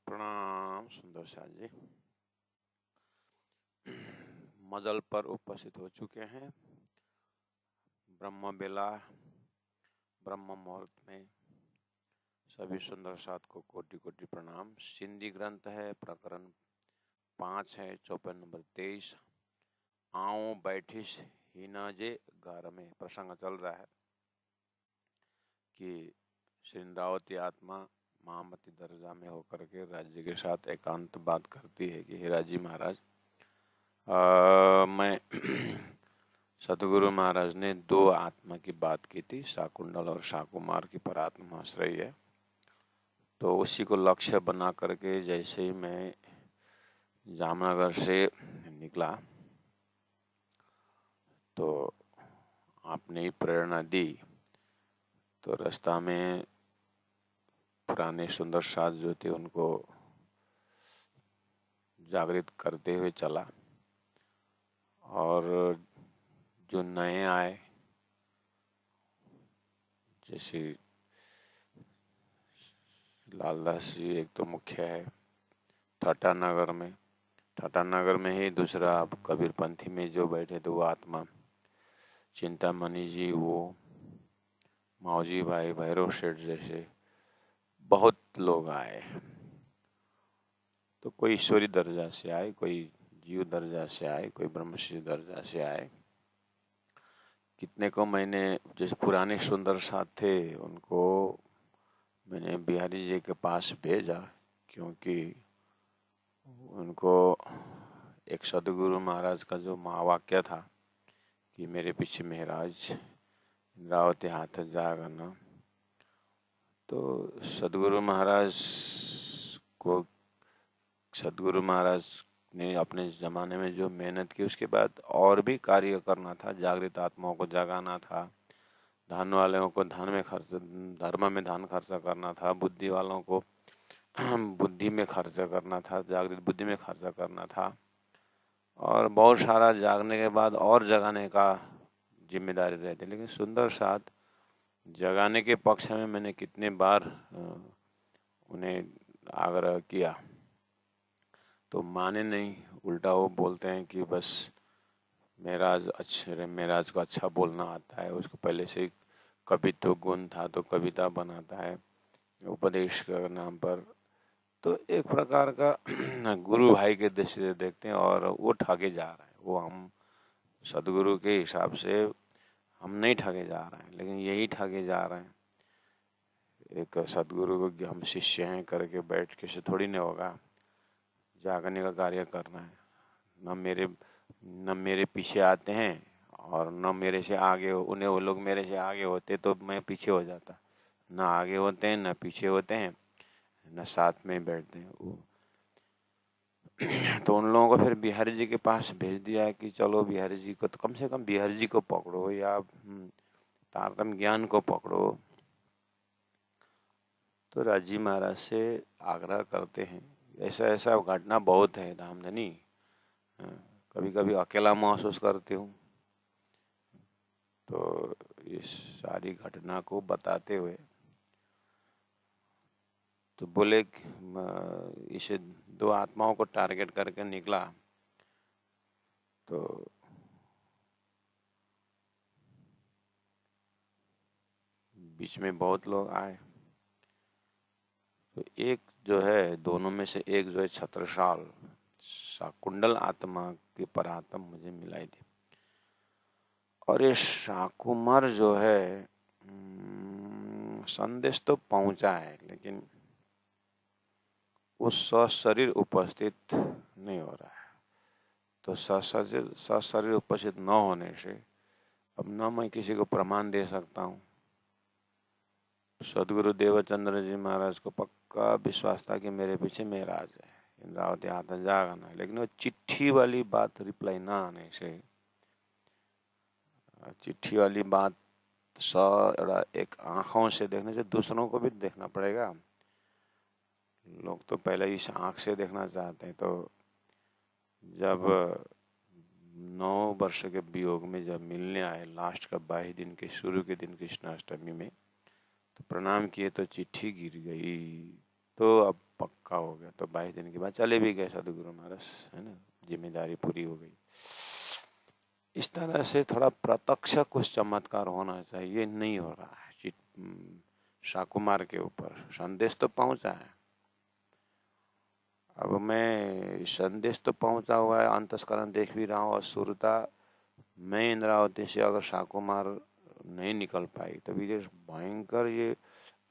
प्रणाम सुंदर शाह जी। मजल पर उपस्थित हो चुके हैं। ब्रह्म बेला ब्रह्म मुहूर्त में सभी सुंदर साथ को कोटि कोटि प्रणाम। सिंधी ग्रंथ है, प्रकरण 5 है, चौपाई नंबर 23। आऊं बैठिस हीना जे घर में। प्रसंग चल रहा है कि श्री इंद्रावती आत्मा महामती दर्जा में होकर के राज्य के साथ एकांत बात करती है कि हे राजी महाराज, मैं सतगुरु महाराज ने दो आत्मा की बात की थी, शाकुंडल और शाकुमार की परात्मा आश्रय है। तो उसी को लक्ष्य बना करके जैसे ही मैं जामनगर से निकला तो आपने ही प्रेरणा दी। तो रास्ता में पुराने सुंदर साथ जो थे उनको जागृत करते हुए चला, और जो नए आए जैसे लालदास जी एक तो मुख्य है टाटानगर में ही। दूसरा आप कबीरपंथी में जो बैठे थे वो आत्मा चिंतामणि जी, वो मौजी भाई, भैरव शेठ जैसे बहुत लोग आए। तो कोई ईश्वरी दर्जा से आए, कोई जीव दर्जा से आए, कोई ब्रह्मश्री दर्जा से आए। कितने को मैंने, जैसे पुराने सुंदर साथ थे उनको मैंने बिहारी जी के पास भेजा, क्योंकि उनको एक सदगुरु महाराज का जो महावाक्य था कि मेरे पीछे महाराज इंद्रावती हाथ जाएगा ना। तो सदगुरु महाराज ने अपने ज़माने में जो मेहनत की, उसके बाद और भी कार्य करना था। जागृत आत्माओं को जगाना था, धन वालों को धन में खर्च, धर्म में धन खर्चा करना था, बुद्धि वालों को बुद्धि में खर्चा करना था, जागृत बुद्धि में खर्चा करना था, और बहुत सारा जागने के बाद और जगाने का जिम्मेदारी रहती। लेकिन सुंदर साथ जगाने के पक्ष में मैंने कितने बार उन्हें आग्रह किया तो माने नहीं। उल्टा वो बोलते हैं कि बस मेराज को अच्छा बोलना आता है, उसको पहले से कवित्व गुण था तो कविता बनाता है उपदेश के नाम पर। तो एक प्रकार का गुरु भाई के दृष्टि से देखते हैं, और वो ठगे जा रहा है। वो हम सदगुरु के हिसाब से हम नहीं ठगे जा रहे हैं, लेकिन यही ठगे जा रहे हैं। एक सदगुरु को हम शिष्य हैं करके बैठ के से थोड़ी नहीं होगा। जागने का कार्य करना है। न मेरे पीछे आते हैं और न मेरे से आगे उन्हें वो लोग मेरे से आगे होते तो मैं पीछे हो जाता। न आगे होते हैं, न पीछे होते हैं, न साथ में बैठते हैं वो। तो उन लोगों को फिर बिहारी जी के पास भेज दिया कि चलो बिहारी जी को, तो कम से कम बिहारी जी को पकड़ो या तारतम्य ज्ञान को पकड़ो। तो राजी महाराज से आग्रह करते हैं। ऐसा घटना बहुत है धामधनी। कभी कभी अकेला महसूस करती हूँ। तो इस सारी घटना को बताते हुए तो बोले इसे दो आत्माओं को टारगेट करके निकला। तो बीच में बहुत लोग आए। तो एक जो है, दोनों में से एक जो है छत्रसाल शाकुंडल आत्मा की परात्मा मुझे मिलाई थी, और ये शाकुमार जो है संदेश तो पहुंचा है, लेकिन वो सशरीर उपस्थित नहीं हो रहा है। तो सशरीर उपस्थित न होने से अब न मैं किसी को प्रमाण दे सकता हूँ। सदगुरु देवचंद्र जी महाराज को पक्का विश्वास था कि मेरे पीछे महाराज है, इंद्रावती हाथ जागना। लेकिन वो चिट्ठी वाली बात रिप्लाई ना आने से, चिट्ठी वाली बात एक आंखों से देखने से दूसरों को भी देखना पड़ेगा। लोग तो पहले इस आंख से देखना चाहते हैं। तो जब 9 वर्ष के वियोग में जब मिलने आए, लास्ट का 22 दिन के शुरू के दिन कृष्णाष्टमी में, तो प्रणाम किए तो चिट्ठी गिर गई। तो अब पक्का हो गया। तो 22 दिन के बाद चले भी गए सदगुरु महाराज, है ना, जिम्मेदारी पूरी हो गई। इस तरह से थोड़ा प्रत्यक्ष कुछ चमत्कार होना चाहिए, नहीं हो रहा है। शाकुमार के ऊपर संदेश तो पहुंचा है, अब मैं संदेश तो पहुंचा हुआ है, अंतस्करण देख भी रहा हूँ, और सुरता मैं इंद्रावती से अगर शाकुमार नहीं निकल पाई तो ये भयंकर, ये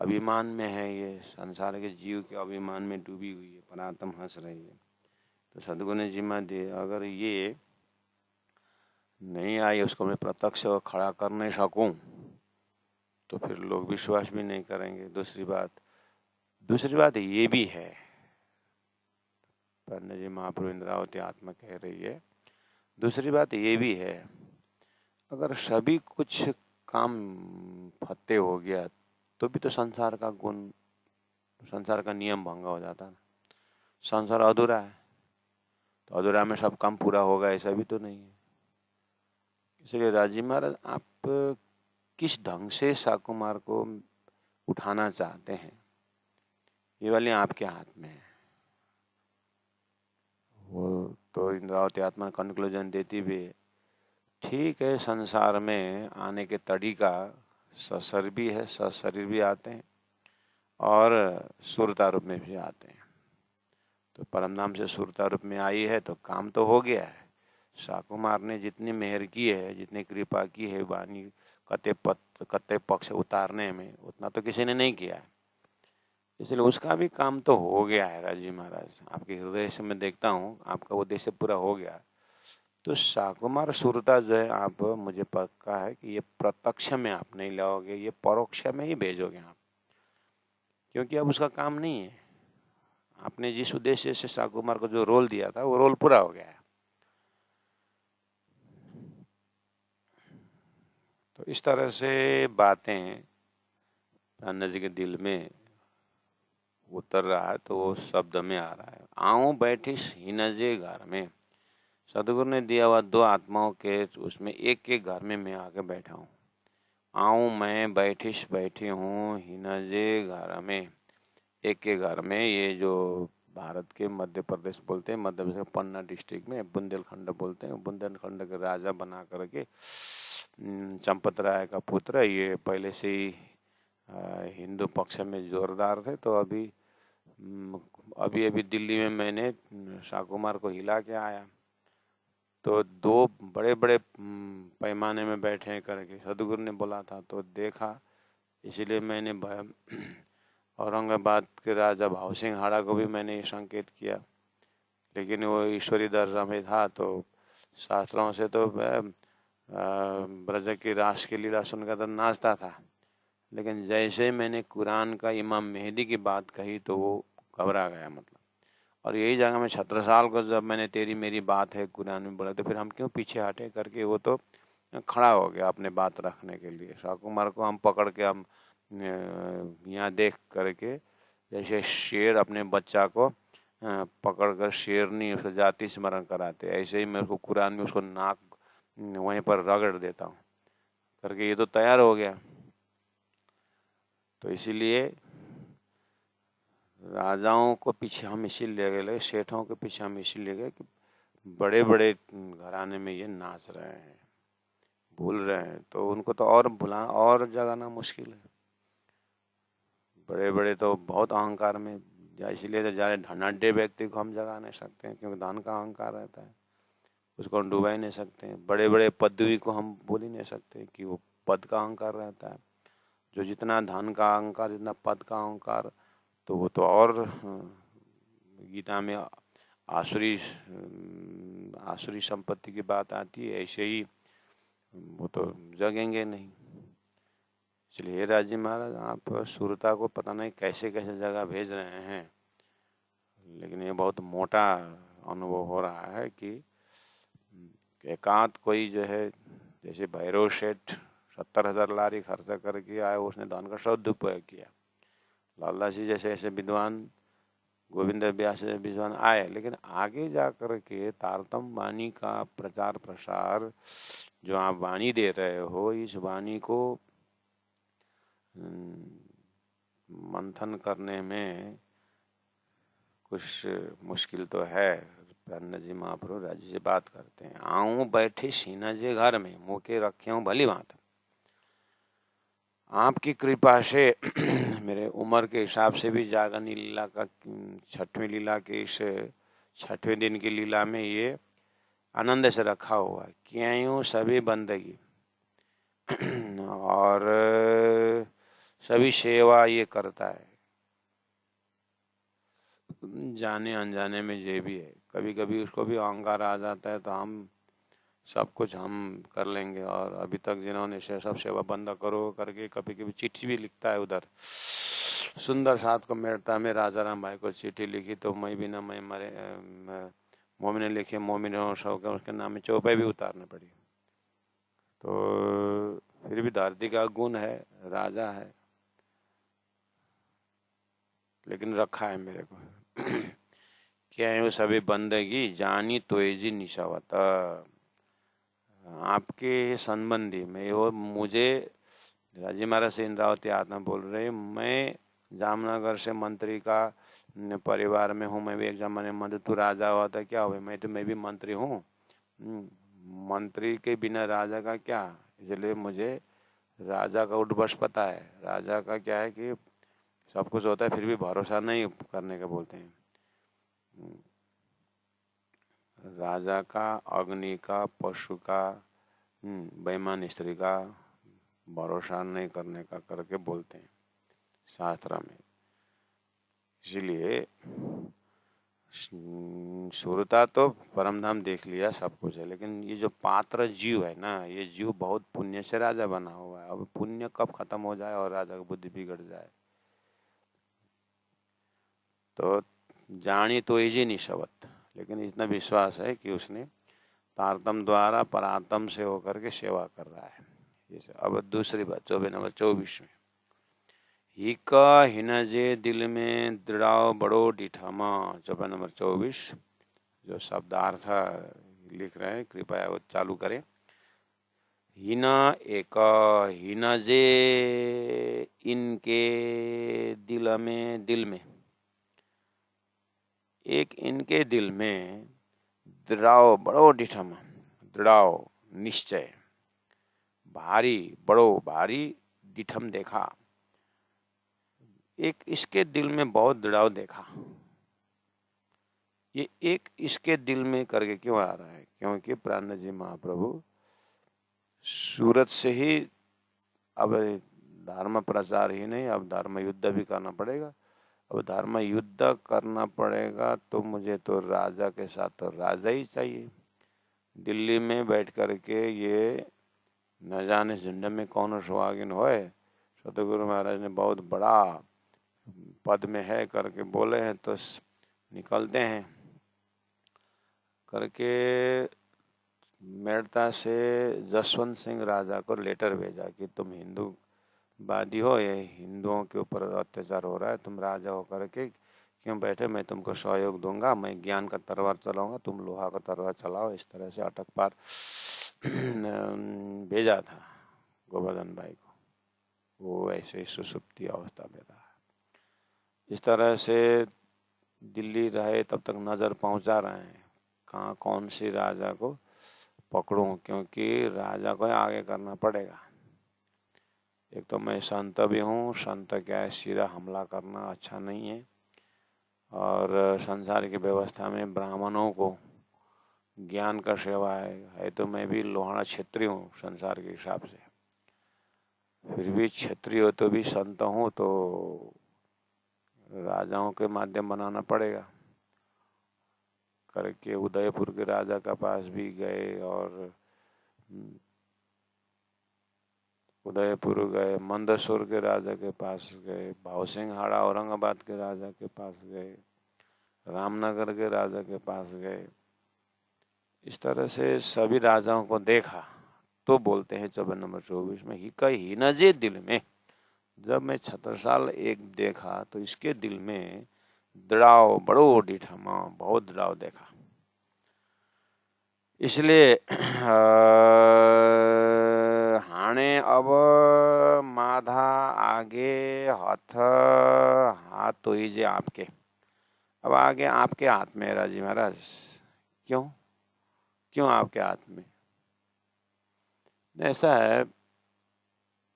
अभिमान में है, ये संसार के जीव के अभिमान में डूबी हुई है, परात्म हंस रही है। तो सदगुरु ने जिम्मा दी, अगर ये नहीं आई, उसको मैं प्रत्यक्ष खड़ा कर नहीं सकूं तो फिर लोग विश्वास भी नहीं करेंगे। दूसरी बात ये भी है, पंडित जी महाप्रभु इंद्रावती आत्मा कह रही है, दूसरी बात ये भी है, अगर सभी कुछ काम फतेह हो गया तो भी तो संसार का गुण, संसार का नियम भंग हो जाता है। संसार अधूरा है, तो अधूरा में सब काम पूरा होगा ऐसा भी तो नहीं है। इसलिए राजी महाराज, आप किस ढंग से शाकुमार को उठाना चाहते हैं, ये वाली आपके हाथ में है। वो तो इंद्रावती आत्मा कंक्लूजन देती भी है, ठीक है, संसार में आने के तरीका सशरीर भी है, सशरीर भी आते हैं और सुरता रूप में भी आते हैं। तो परमधाम से सुरता रूप में आई है तो काम तो हो गया है। शाकुमार ने जितनी मेहर की है, जितनी कृपा की है वाणी कत्ते पक्ष उतारने में, उतना तो किसी ने नहीं किया है। इसलिए उसका भी काम तो हो गया है। राजीव महाराज, आपके हृदय से मैं देखता हूँ आपका उद्देश्य पूरा हो गया। तो शाकुमार सुरता जो है, आप, मुझे पक्का है कि ये प्रत्यक्ष में आप नहीं लाओगे, ये परोक्ष में ही भेजोगे आप, क्योंकि अब उसका काम नहीं है। आपने जिस उद्देश्य से शाकुमार को जो रोल दिया था वो रोल पूरा हो गया है। तो इस तरह से बातें अन्ना जी के दिल में उतर रहा है, तो वो शब्द में आ रहा है, आऊं बैठिस हिनजे घर में। सदगुरु ने दिया हुआ 2 आत्माओं के उसमें एक एक घर में मैं आके बैठा हूँ। आऊं मैं बैठिस बैठी हूँ हिनजे घर में, एक के घर में। ये जो भारत के मध्य प्रदेश बोलते हैं, मध्य प्रदेश पन्ना डिस्ट्रिक्ट में बुंदेलखंड बोलते हैं, बुंदेलखंड के राजा बना करके चंपत राय का पुत्र, ये पहले से ही हिंदू पक्ष में जोरदार थे। तो अभी दिल्ली में मैंने शाकुमार को हिला के आया, तो 2 बड़े बड़े पैमाने में बैठे करके सदगुरु ने बोला था, तो देखा। इसलिए मैंने औरंगाबाद के राजा भाव सिंह हाड़ा को भी मैंने ये संकेत किया, लेकिन वो ईश्वरी दर्जा में था, तो शास्त्रों से तो ब्रज की रास की लीला सुनकर तो नाचता था, लेकिन जैसे ही मैंने कुरान का इमाम मेहदी की बात कही तो वो घबरा गया, मतलब। और यही जगह में छत्रसाल को जब मैंने तेरी मेरी बात है कुरान में बोला, तो फिर हम क्यों पीछे हटे करके, वो तो खड़ा हो गया अपने बात रखने के लिए। शाकुमार को हम पकड़ के, हम यहाँ देख करके, जैसे शेर अपने बच्चा को पकड़ कर शेरनी उसको जाति स्मरण कराते, ऐसे ही मैं उसको कुरान में उसको नाक वहीं पर रगड़ देता हूँ करके, ये तो तैयार हो गया। तो इसीलिए राजाओं को पीछे हम इसीलिए गए, सेठों के पीछे हम इसीलिए गए कि बड़े बड़े घराने में ये नाच रहे हैं, भूल रहे हैं, तो उनको तो और भुलाना और जगाना मुश्किल है। बड़े बड़े तो बहुत अहंकार में, इसलिए तो ज़्यादा धनाढ़ व्यक्ति को हम जगा नहीं सकते हैं, क्योंकि धन का अहंकार रहता है, उसको हम डुबा ही नहीं सकते हैं। बड़े बड़े पदवी को हम बोल ही नहीं सकते कि वो पद का अहंकार रहता है। जो जितना धन का अहंकार, जितना पद का अहंकार, तो वो तो और गीता में आसुरी संपत्ति की बात आती है, ऐसे ही वो तो जगेंगे नहीं। इसलिए राजी महाराज, आप सुरता को पता नहीं कैसे कैसे जगह भेज रहे हैं, लेकिन ये बहुत मोटा अनुभव हो रहा है कि एकांत कोई जो है, जैसे भैरव सेठ 70,000 लारी खर्चा करके आया, उसने धन का सदुपयोग किया। लाला जी जैसे ऐसे विद्वान, गोविंद व्यास जैसे विद्वान आए, लेकिन आगे जा कर के तारतम वाणी का प्रचार प्रसार, जो आप वाणी दे रहे हो, इस वाणी को मंथन करने में कुछ मुश्किल तो है। प्रहलाद जी महाप्रभु राजी से बात करते हैं। आऊं बैठे सीना जे घर में, मुँह के रखे हूँ भली बात, आपकी कृपा से मेरे उम्र के हिसाब से भी जागरणी लीला का 6वीं लीला के इस 6वें दिन की लीला में ये आनंद से रखा हुआ है। किया यूँ सभी बंदगी और सभी सेवा ये करता है। जाने अनजाने में ये भी है, कभी कभी उसको भी अहंकार आ जाता है तो हम सब कुछ हम कर लेंगे। और अभी तक जिन्होंने सब सेवा बंद करो करके कभी कभी चिट्ठी भी लिखता है। उधर सुंदर साथ को मेरता में राजा राम भाई को चिट्ठी लिखी तो मैं भी ना मैं मरे मोमिन लिखे मोमिन शौक उसके नाम में चौपाई भी उतारनी पड़ी। तो फिर भी धरती का गुण है, राजा है, लेकिन रखा है मेरे को। क्या है वो सभी बंदगी जानी तो जी निशावत, आपके संबंधी में वो मुझे राजी महाराज से इंद्रावती आत्मा बोल रहे, मैं जामनगर से मंत्री का परिवार में हूँ, मैं भी एक जमाने मंत्री, तू राजा हुआ था क्या हुआ, मैं भी मंत्री हूँ, मंत्री के बिना राजा का क्या। इसलिए मुझे राजा का उठबस पता है। राजा का क्या है कि सब कुछ होता है फिर भी भरोसा नहीं करने का बोलते हैं। राजा का, अग्नि का, पशु का, बेईमान स्त्री का भरोसा नहीं करने का करके बोलते हैं शास्त्र में। इसलिए सुरता तो परमधाम देख लिया सब कुछ है, लेकिन ये जो पात्र जीव है ना, ये जीव बहुत पुण्य से राजा बना हुआ है। अब पुण्य कब खत्म हो जाए और राजा की बुद्धि बिगड़ जाए। तो जानी तो इजी नहीं शब्द, लेकिन इतना विश्वास है कि उसने तारतम द्वारा परातम से होकर के सेवा कर रहा है। अब दूसरी बात 24 में, हिक हिनजे दिल में दृढ़ाव बड़ो डिठामा। 24 जो शब्दार्थ लिख रहे हैं कृपया वो चालू करें। हिना एक हिनजे इनके दिल में एक इनके दिल में दृढ़ बड़ो डिठम, दृढ़ निश्चय, भारी बड़ो भारी डिठम देखा, एक इसके दिल में बहुत दृढ़ देखा। ये एक इसके दिल में करके क्यों आ रहा है, क्योंकि प्राण जी महाप्रभु सूरत से ही अब धर्म प्रचार ही नहीं, अब धर्म युद्ध भी करना पड़ेगा। अब धर्म युद्ध करना पड़ेगा तो मुझे तो राजा के साथ तो राजा ही चाहिए। दिल्ली में बैठ कर के ये न जाने झुंड में कौन सुहागिन होए, सतगुरु महाराज ने बहुत बड़ा पद में है करके बोले हैं तो निकलते हैं करके। मेड़ता से जसवंत सिंह राजा को लेटर भेजा कि तुम हिंदू वादी हो, ये हिंदुओं के ऊपर अत्याचार हो रहा है, तुम राजा हो करके क्यों बैठे, मैं तुमको सहयोग दूंगा, मैं ज्ञान का तलवार चलाऊंगा, तुम लोहा का तलवार चलाओ। इस तरह से अटक पार भेजा था गोवर्धन भाई को। वो ऐसे ही सुसुप्ति अवस्था में रहा। इस तरह से दिल्ली रहे तब तक नज़र पहुंचा रहे हैं कहाँ कौन सी राजा को पकड़ूं, क्योंकि राजा को आगे करना पड़ेगा। एक तो मैं संत भी हूँ, संत क्या है सीधा हमला करना अच्छा नहीं है, और संसार की व्यवस्था में ब्राह्मणों को ज्ञान का सेवा है तो मैं भी लोहाड़ा क्षत्रिय हूँ संसार के हिसाब से, फिर भी क्षत्रिय हो तो भी संत हूँ तो राजाओं के माध्यम बनाना पड़ेगा करके उदयपुर के राजा के पास भी गए, और उदयपुर गए, मंदसौर के राजा के पास गए, भाव सिंह हाड़ा औरंगाबाद के राजा के पास गए, रामनगर के राजा के पास गए। इस तरह से सभी राजाओं को देखा तो बोलते हैं 24 में, ही कही नजे दिल में, जब मैं छत्रसाल एक देखा तो इसके दिल में दृढ़ बड़ो डिठमा, बहुत दृढ़ देखा। इसलिए हाणे अब माधा आगे हाथ हाथ तो ही जे आपके, अब आगे आपके हाथ में है राजी महाराज। क्यों क्यों आपके हाथ में? ऐसा है,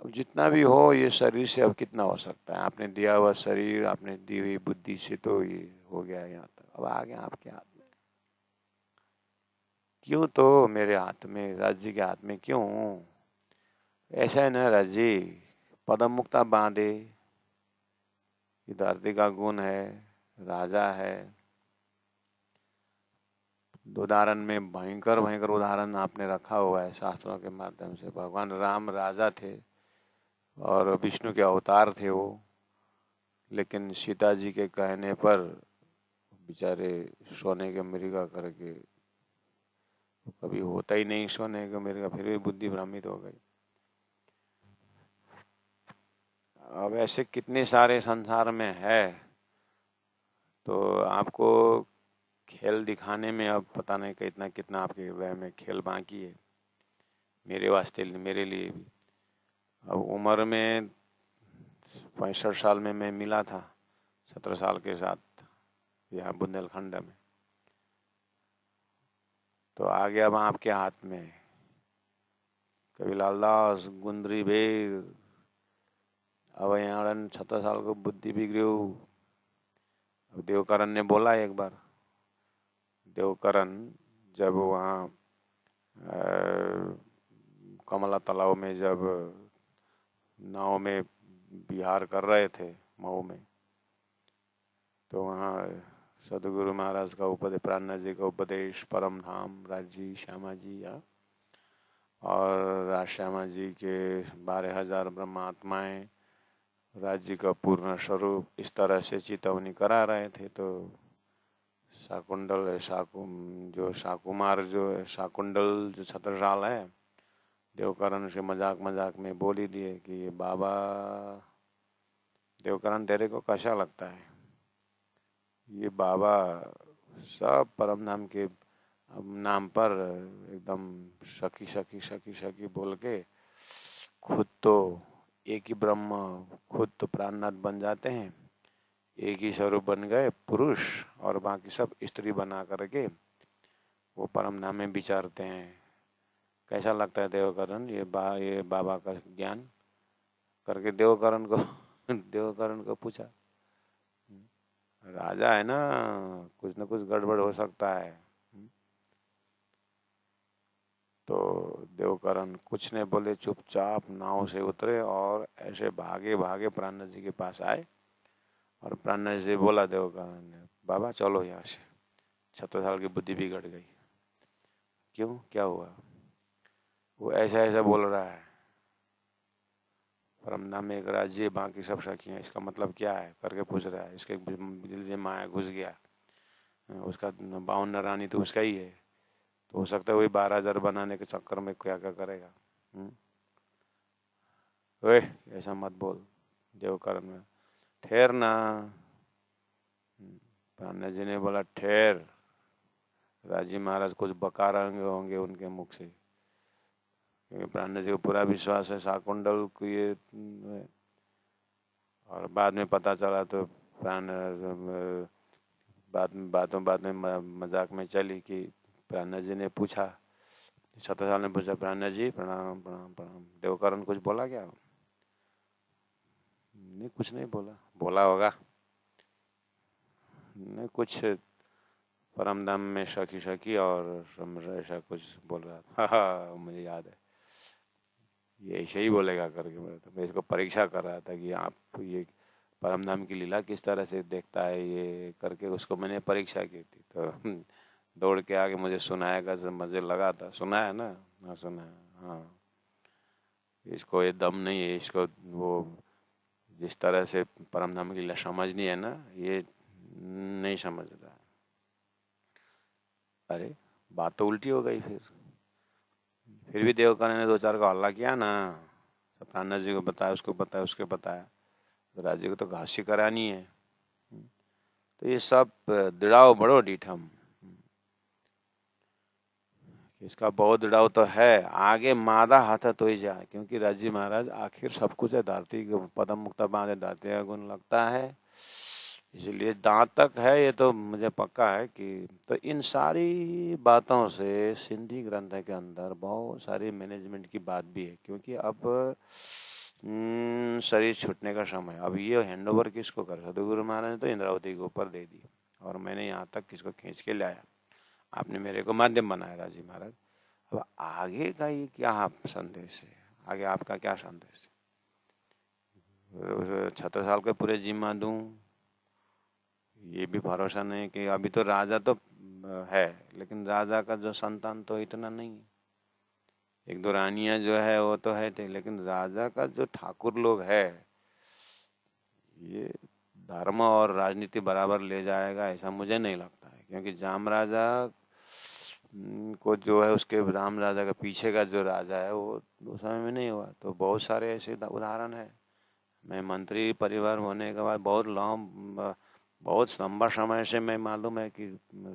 अब जितना भी हो ये शरीर से अब कितना हो सकता है? आपने दिया हुआ शरीर, आपने दी हुई बुद्धि से तो ये हो गया यहाँ तक, अब आगे आपके हाथ में। क्यों तो मेरे हाथ में, राजी के हाथ में क्यों? ऐसा है ना राजी, पदम मुक्ता बांधे, ये धरती का गुण है, राजा है। उदाहरण में भयंकर भयंकर उदाहरण आपने रखा हुआ है शास्त्रों के माध्यम से। भगवान राम राजा थे और विष्णु के अवतार थे वो, लेकिन सीता जी के कहने पर बेचारे सोने के मृगा करके, कभी होता ही नहीं सोने के मृगा, फिर भी बुद्धि भ्रमित हो गई। अब ऐसे कितने सारे संसार में है, तो आपको खेल दिखाने में अब पता नहीं कितना कितना आपके हृदय में खेल बाकी है, मेरे वास्ते, मेरे लिए भी। अब उम्र में 65 साल में मैं मिला था 17 साल के साथ यहाँ बुंदेलखंड में, तो आगे अब आपके हाथ में। कभी लालदास गुंदरी भेर, अब यहाँ 36 साल को बुद्धि बिगड़ो। अब देवकरण ने बोला एक बार, देवकरण जब वहाँ कमला तालाब में जब नाव में विहार कर रहे थे मऊ में, तो वहाँ सदगुरु महाराज का उपदेश, प्राणनाथ जी का उपदेश, परम धाम राजी श्यामा जी और राज श्यामा जी के 12,000 ब्रह्मात्माएं, राज्य का पूर्ण स्वरूप, इस तरह से चेतावनी करा रहे थे। तो शाकुंडल जो शाकुमार जो है, शाकुंडल जो छत्रसाल है, देवकरण से मजाक मजाक में बोल ही दिए कि ये बाबा, देवकरण तेरे को कैसा लगता है, ये बाबा सब परम नाम के नाम पर एकदम सखी सखी सखी सखी बोल के खुद तो एक ही ब्रह्म, खुद तो प्राणनाथ बन जाते हैं, एक ही स्वरूप बन गए पुरुष, और बाकी सब स्त्री बना करके वो परम नाम में विचारते हैं। कैसा लगता है देवकरण, ये बाबा का ज्ञान करके देवकरण को देवकरण को पूछा। राजा है ना, कुछ न कुछ गड़बड़ हो सकता है। तो देवकरण कुछ नहीं बोले, चुपचाप नाव से उतरे और ऐसे भागे भागे प्राणनाथ जी के पास आए। और प्राणनाथ जी बोला देवकरण ने, बाबा चलो यहाँ से, 36 साल की बुद्धि बिगड़ गई। क्यों, क्या हुआ? वो ऐसा ऐसा बोल रहा है, परम नाम में एक राज्य, बाकी सब सखी हैं, इसका मतलब क्या है करके पूछ रहा है। इसके दिल में माया घुस गया, उसका 52 रानी तो उसका ही है, तो हो सकता है वही 12,000 बनाने के चक्कर में क्या क्या करेगा। ओए ऐसा मत बोल देवकरण में, ठहर ना। प्राणनाथ जी ने बोला ठहर, राजी महाराज कुछ बका रहे होंगे उनके मुख से, क्योंकि प्राणनाथ जी को पूरा विश्वास है शाकुंडल को ये। और बाद में पता चला तो बात में मजाक में चली कि प्राणनाथ जी ने पूछा, 36 साल ने पूछा, प्राणनाथ जी प्रणाम प्रणाम प्रणाम, देवकरण कुछ बोला क्या? नहीं कुछ नहीं बोला, बोला होगा नहीं कुछ, परम धाम में सखी सखी और ऐसा कुछ बोल रहा था। हाँ मुझे याद है, ये ऐसे ही बोलेगा करके मैं इसको परीक्षा कर रहा था कि आप ये परम धाम की लीला किस तरह से देखता है ये करके, उसको मैंने परीक्षा की थी। तो दौड़ के आगे मुझे सुनाएगा, तो मुझे लगा था सुना है ना। हाँ सुना है, हाँ इसको ये दम नहीं है, इसको वो जिस तरह से परम धाम की लीला समझनी है ना, ये नहीं समझ रहा है। अरे बात तो उल्टी हो गई। फिर भी देवकरण ने 2-4 का हल्ला किया ना, प्राणनाथ जी को बताया, उसको बताया, उसके बताया, तो राज्य को तो घासी करानी है। तो ये सब दृढ़ाव बड़ो डीठम, इसका बहुत दृढ़ाव तो है, आगे मादा हाथ तो ही जाए, क्योंकि राजी महाराज आखिर सब कुछ है, धरती पदम मुक्ता बांधे धरती का गुण लगता है, इसलिए जहाँ तक है ये तो मुझे पक्का है कि तो इन सारी बातों से सिंधी ग्रंथ के अंदर बहुत सारी मैनेजमेंट की बात भी है, क्योंकि अब शरीर छूटने का समय, अब ये हैंडओवर किसको कर, सदगुरु महाराज ने तो इंद्रावती के ऊपर दे दी और मैंने यहाँ तक किसको खींच के लाया, आपने मेरे को माध्यम बनाया राजी महाराज। अब आगे का ये क्या संदेश है, आगे आपका क्या संदेश है? 76 साल के पूरे जिम्मा दूं, ये भी भरोसा नहीं कि अभी तो राजा तो है, लेकिन राजा का जो संतान तो इतना नहीं है। एक दो रानियां जो है वो तो है, लेकिन राजा का जो ठाकुर लोग है, ये धर्म और राजनीति बराबर ले जाएगा ऐसा मुझे नहीं लगता है, क्योंकि जाम राजा को जो है उसके राम राजा का पीछे का जो राजा है वो उस समय में नहीं हुआ। तो बहुत सारे ऐसे उदाहरण है। मैं मंत्री परिवार होने के बाद बहुत लंबा समय से मैं मालूम है कि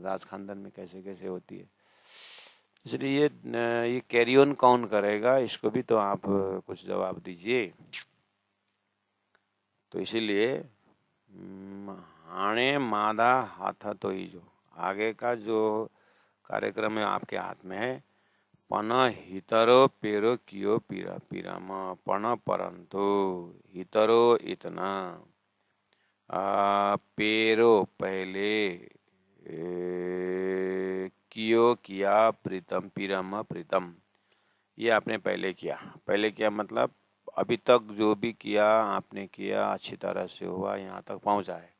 राज खानदान में कैसे कैसे होती है। इसलिए ये कैरी ऑन कौन करेगा, इसको भी तो आप कुछ जवाब दीजिए। तो इसीलिए हाणे मादा हाथ तो ही, जो आगे का जो कार्यक्रम है आपके हाथ में है। पन हितरो पेरो कियो पीरा पीराम, पण परंतु हितरो इतना, पेरो पहले, कियो किया प्रीतम, पीरम प्रीतम, ये आपने पहले किया मतलब अभी तक जो भी किया आपने किया अच्छी तरह से हुआ, यहाँ तक पहुँचा है।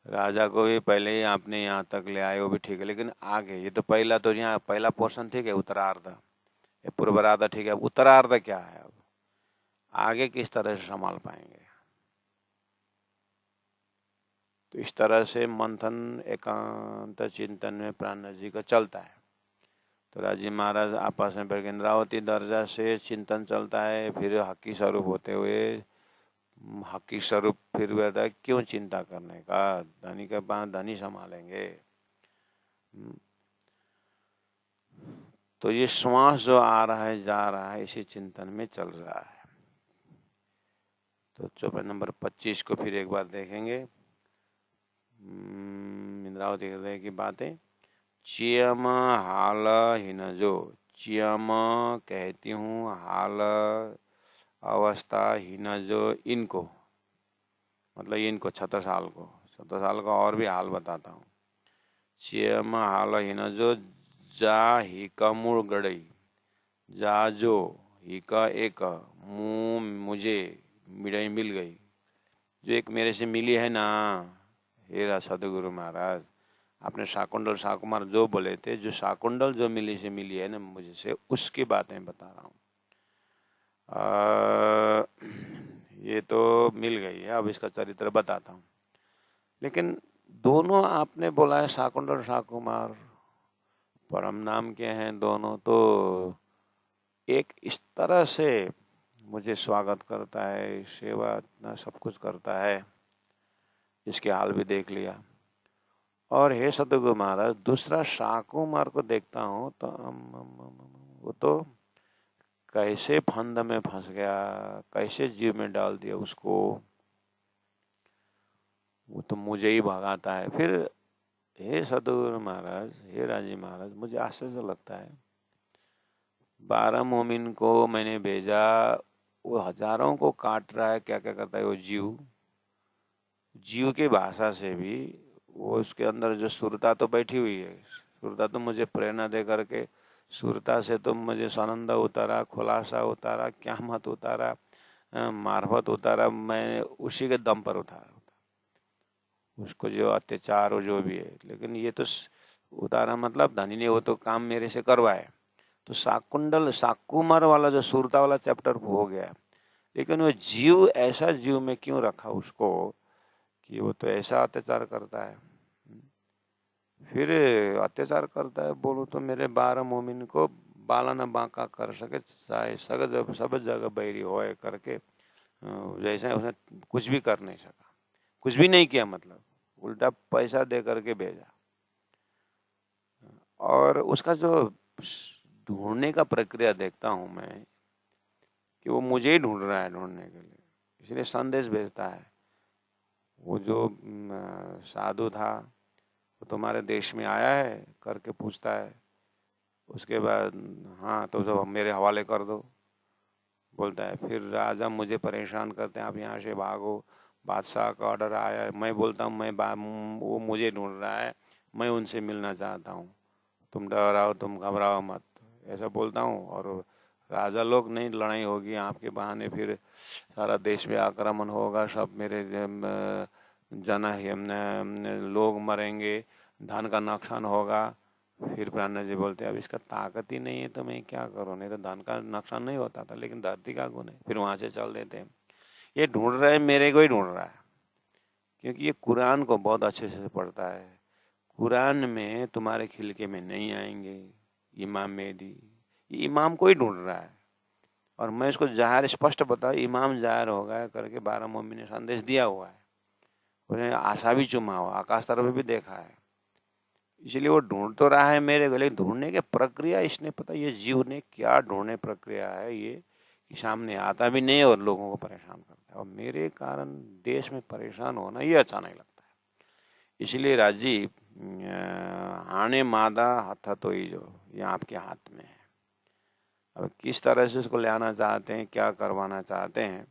राजा को भी पहले ही आपने यहाँ तक ले आए, वो भी ठीक है, लेकिन आगे ये तो पहला तो यहाँ पहला पोर्शन ठीक है, उत्तरार्ध, ये पूर्वार्ध ठीक है, उत्तरार्ध क्या है, अब आगे किस तरह से संभाल पाएंगे। तो इस तरह से मंथन एकांत चिंतन में प्राण जी का चलता है। तो राजी महाराज आपस में फिर इंद्रावती दर्जा से चिंतन चलता है, फिर हकी स्वरूप होते हुए हकी स्वरूप फिर हुआ था, क्यों चिंता करने का, धनी के पास धनी संभालेंगे। तो ये श्वास जो आ रहा है जा रहा है इसी चिंतन में चल रहा है। तो चौपाई नंबर 25 को फिर एक बार देखेंगे। इंद्रावती हृदय की बातें। चियम हाल हिन जो, चियम कहती हूँ, हाल अवस्था, हिन जो इनको, मतलब इनको 76 साल को, 76 साल का और भी हाल बताता हूँ। चियम हाल हिन जो, जा हिक मूल गड़ई, जा जो हिक एक, मुँह मुझे मिड़ई मिल गई, जो एक मेरे से मिली है ना, हेरा सदगुरु महाराज, आपने शाकुंडल शाकुमार जो बोले थे, जो शाकुंडल जो मिली से मिली है ना मुझे से, उसकी बातें बता रहा हूँ। ये तो मिल गई है, अब इसका चरित्र बताता हूँ। लेकिन दोनों आपने बोला है शाकुंडल शाकुमार, परम नाम के हैं दोनों, तो एक इस तरह से मुझे स्वागत करता है, सेवा इतना सब कुछ करता है, इसके हाल भी देख लिया। और हे सतगुरु महाराज, दूसरा शाकुमार को देखता हूँ तो वो तो कैसे फंद में फंस गया, कैसे जीव में डाल दिया उसको, वो तो मुझे ही भगाता है। फिर हे सतगुरु महाराज, हे राजी महाराज, मुझे आश्चर्य लगता है, 12 मोमिन को मैंने भेजा, वो हजारों को काट रहा है, क्या क्या करता है वो जीव की भाषा से भी वो उसके अंदर जो सुरता तो बैठी हुई है, सुरता तो मुझे प्रेरणा दे करके, सुरता से तो मुझे सानंद उतारा, खुलासा उतारा, क्यामत उतारा, मार्फत उतारा, मैं उसी के दम पर उतारा उसको, जो अत्याचार जो भी है। लेकिन ये तो उतारा मतलब धनी ने वो तो काम मेरे से करवाए। तो शाकुंडल शाकुमार वाला जो सुरता वाला चैप्टर हो गया, लेकिन वो जीव, ऐसा जीव में क्यों रखा उसको कि वो तो ऐसा अत्याचार करता है। फिर अत्याचार करता है बोलो तो, मेरे 12 मोमिन को बाला न बांका कर सके, चाहे सब जगह बैरी होए करके, जैसे उसने कुछ भी कर नहीं सका, कुछ भी नहीं किया, मतलब उल्टा पैसा दे करके भेजा। और उसका जो ढूंढने का प्रक्रिया देखता हूँ मैं कि वो मुझे ही ढूंढ रहा है ढूंढने के लिए, इसलिए संदेश भेजता है। वो जो साधु था वो तुम्हारे देश में आया है करके पूछता है। उसके बाद हाँ तो जो मेरे हवाले कर दो बोलता है। फिर राजा मुझे परेशान करते हैं, आप यहाँ से भागो, बादशाह का ऑर्डर आया है। मैं बोलता हूँ वो मुझे ढूंढ रहा है, मैं उनसे मिलना चाहता हूँ, तुम डराओ, तुम घबराओ मत, ऐसा बोलता हूँ। और राजा लोग नहीं, लड़ाई होगी आपके बहाने, फिर सारा देश में आक्रमण होगा, सब मेरे लोग मरेंगे, धन का नुकसान होगा। फिर प्राणनाथ जी बोलते हैं अब इसका ताकत ही नहीं है तो मैं क्या करूँ, नहीं तो धन का नुकसान नहीं होता था, लेकिन धरती का गुण है। फिर वहां से चल देते हैं। ये ढूंढ रहा है, मेरे को ही ढूंढ रहा है, क्योंकि ये कुरान को बहुत अच्छे से पढ़ता है। कुरान में तुम्हारे खिलके में नहीं आएंगे इमाम मेहदी, ये इमाम को ही ढूंढ रहा है। और मैं इसको जाहिर स्पष्ट बता, इमाम जाहिर होगा करके 12 मोमिन ने संदेश दिया हुआ है, उन्हें आशा भी चुमा हुआ, आकाश तरफ भी देखा है। इसलिए वो ढूंढ तो रहा है मेरे को, लेकिन ढूंढने की प्रक्रिया इसने पता, ये जीव ने क्या ढूंढने प्रक्रिया है ये कि सामने आता भी नहीं और लोगों को परेशान करता है। और मेरे कारण देश में परेशान होना ये अच्छा नहीं लगता है। इसलिए राजीव हाणे मादा हथा तो ही जो ये आपके हाथ में है। अब किस तरह से उसको ले आना चाहते हैं, क्या करवाना चाहते हैं।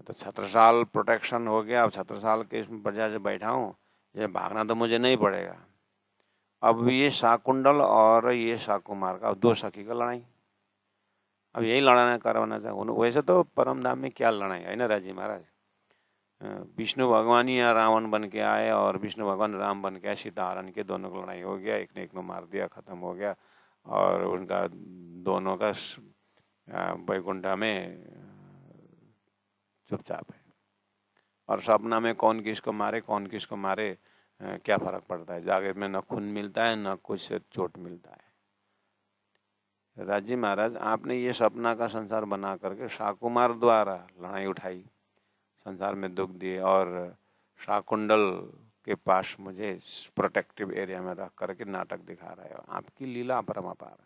तो छत्रसाल प्रोटेक्शन हो गया, अब छत्रसाल के वजह से बैठा हूँ, ये भागना तो मुझे नहीं पड़ेगा। अब ये शाकुंडल और ये शाकुमार का, अब दो सखी का लड़ाई, अब यही लड़ाना करवाना चाहे। वैसे तो परम धाम में क्या लड़ाई है ना राजी महाराज, विष्णु भगवान ही यहाँ रावण बन के आए और विष्णु भगवान राम बन के आए, सीता हरण के, दोनों को लड़ाई हो गया, एक ने एक को मार दिया, खत्म हो गया। और उनका दोनों का वैकुंठा में चुपचाप है। और सपना में कौन किसको मारे, कौन किसको मारे, क्या फर्क पड़ता है। जागृत में न खून मिलता है न कुछ से चोट मिलता है। राजी महाराज आपने ये सपना का संसार बना करके शाकुमार द्वारा लड़ाई उठाई, संसार में दुख दिए, और शाकुंडल के पास मुझे प्रोटेक्टिव एरिया में रख करके नाटक दिखा रहे हो। आपकी लीला परमापार।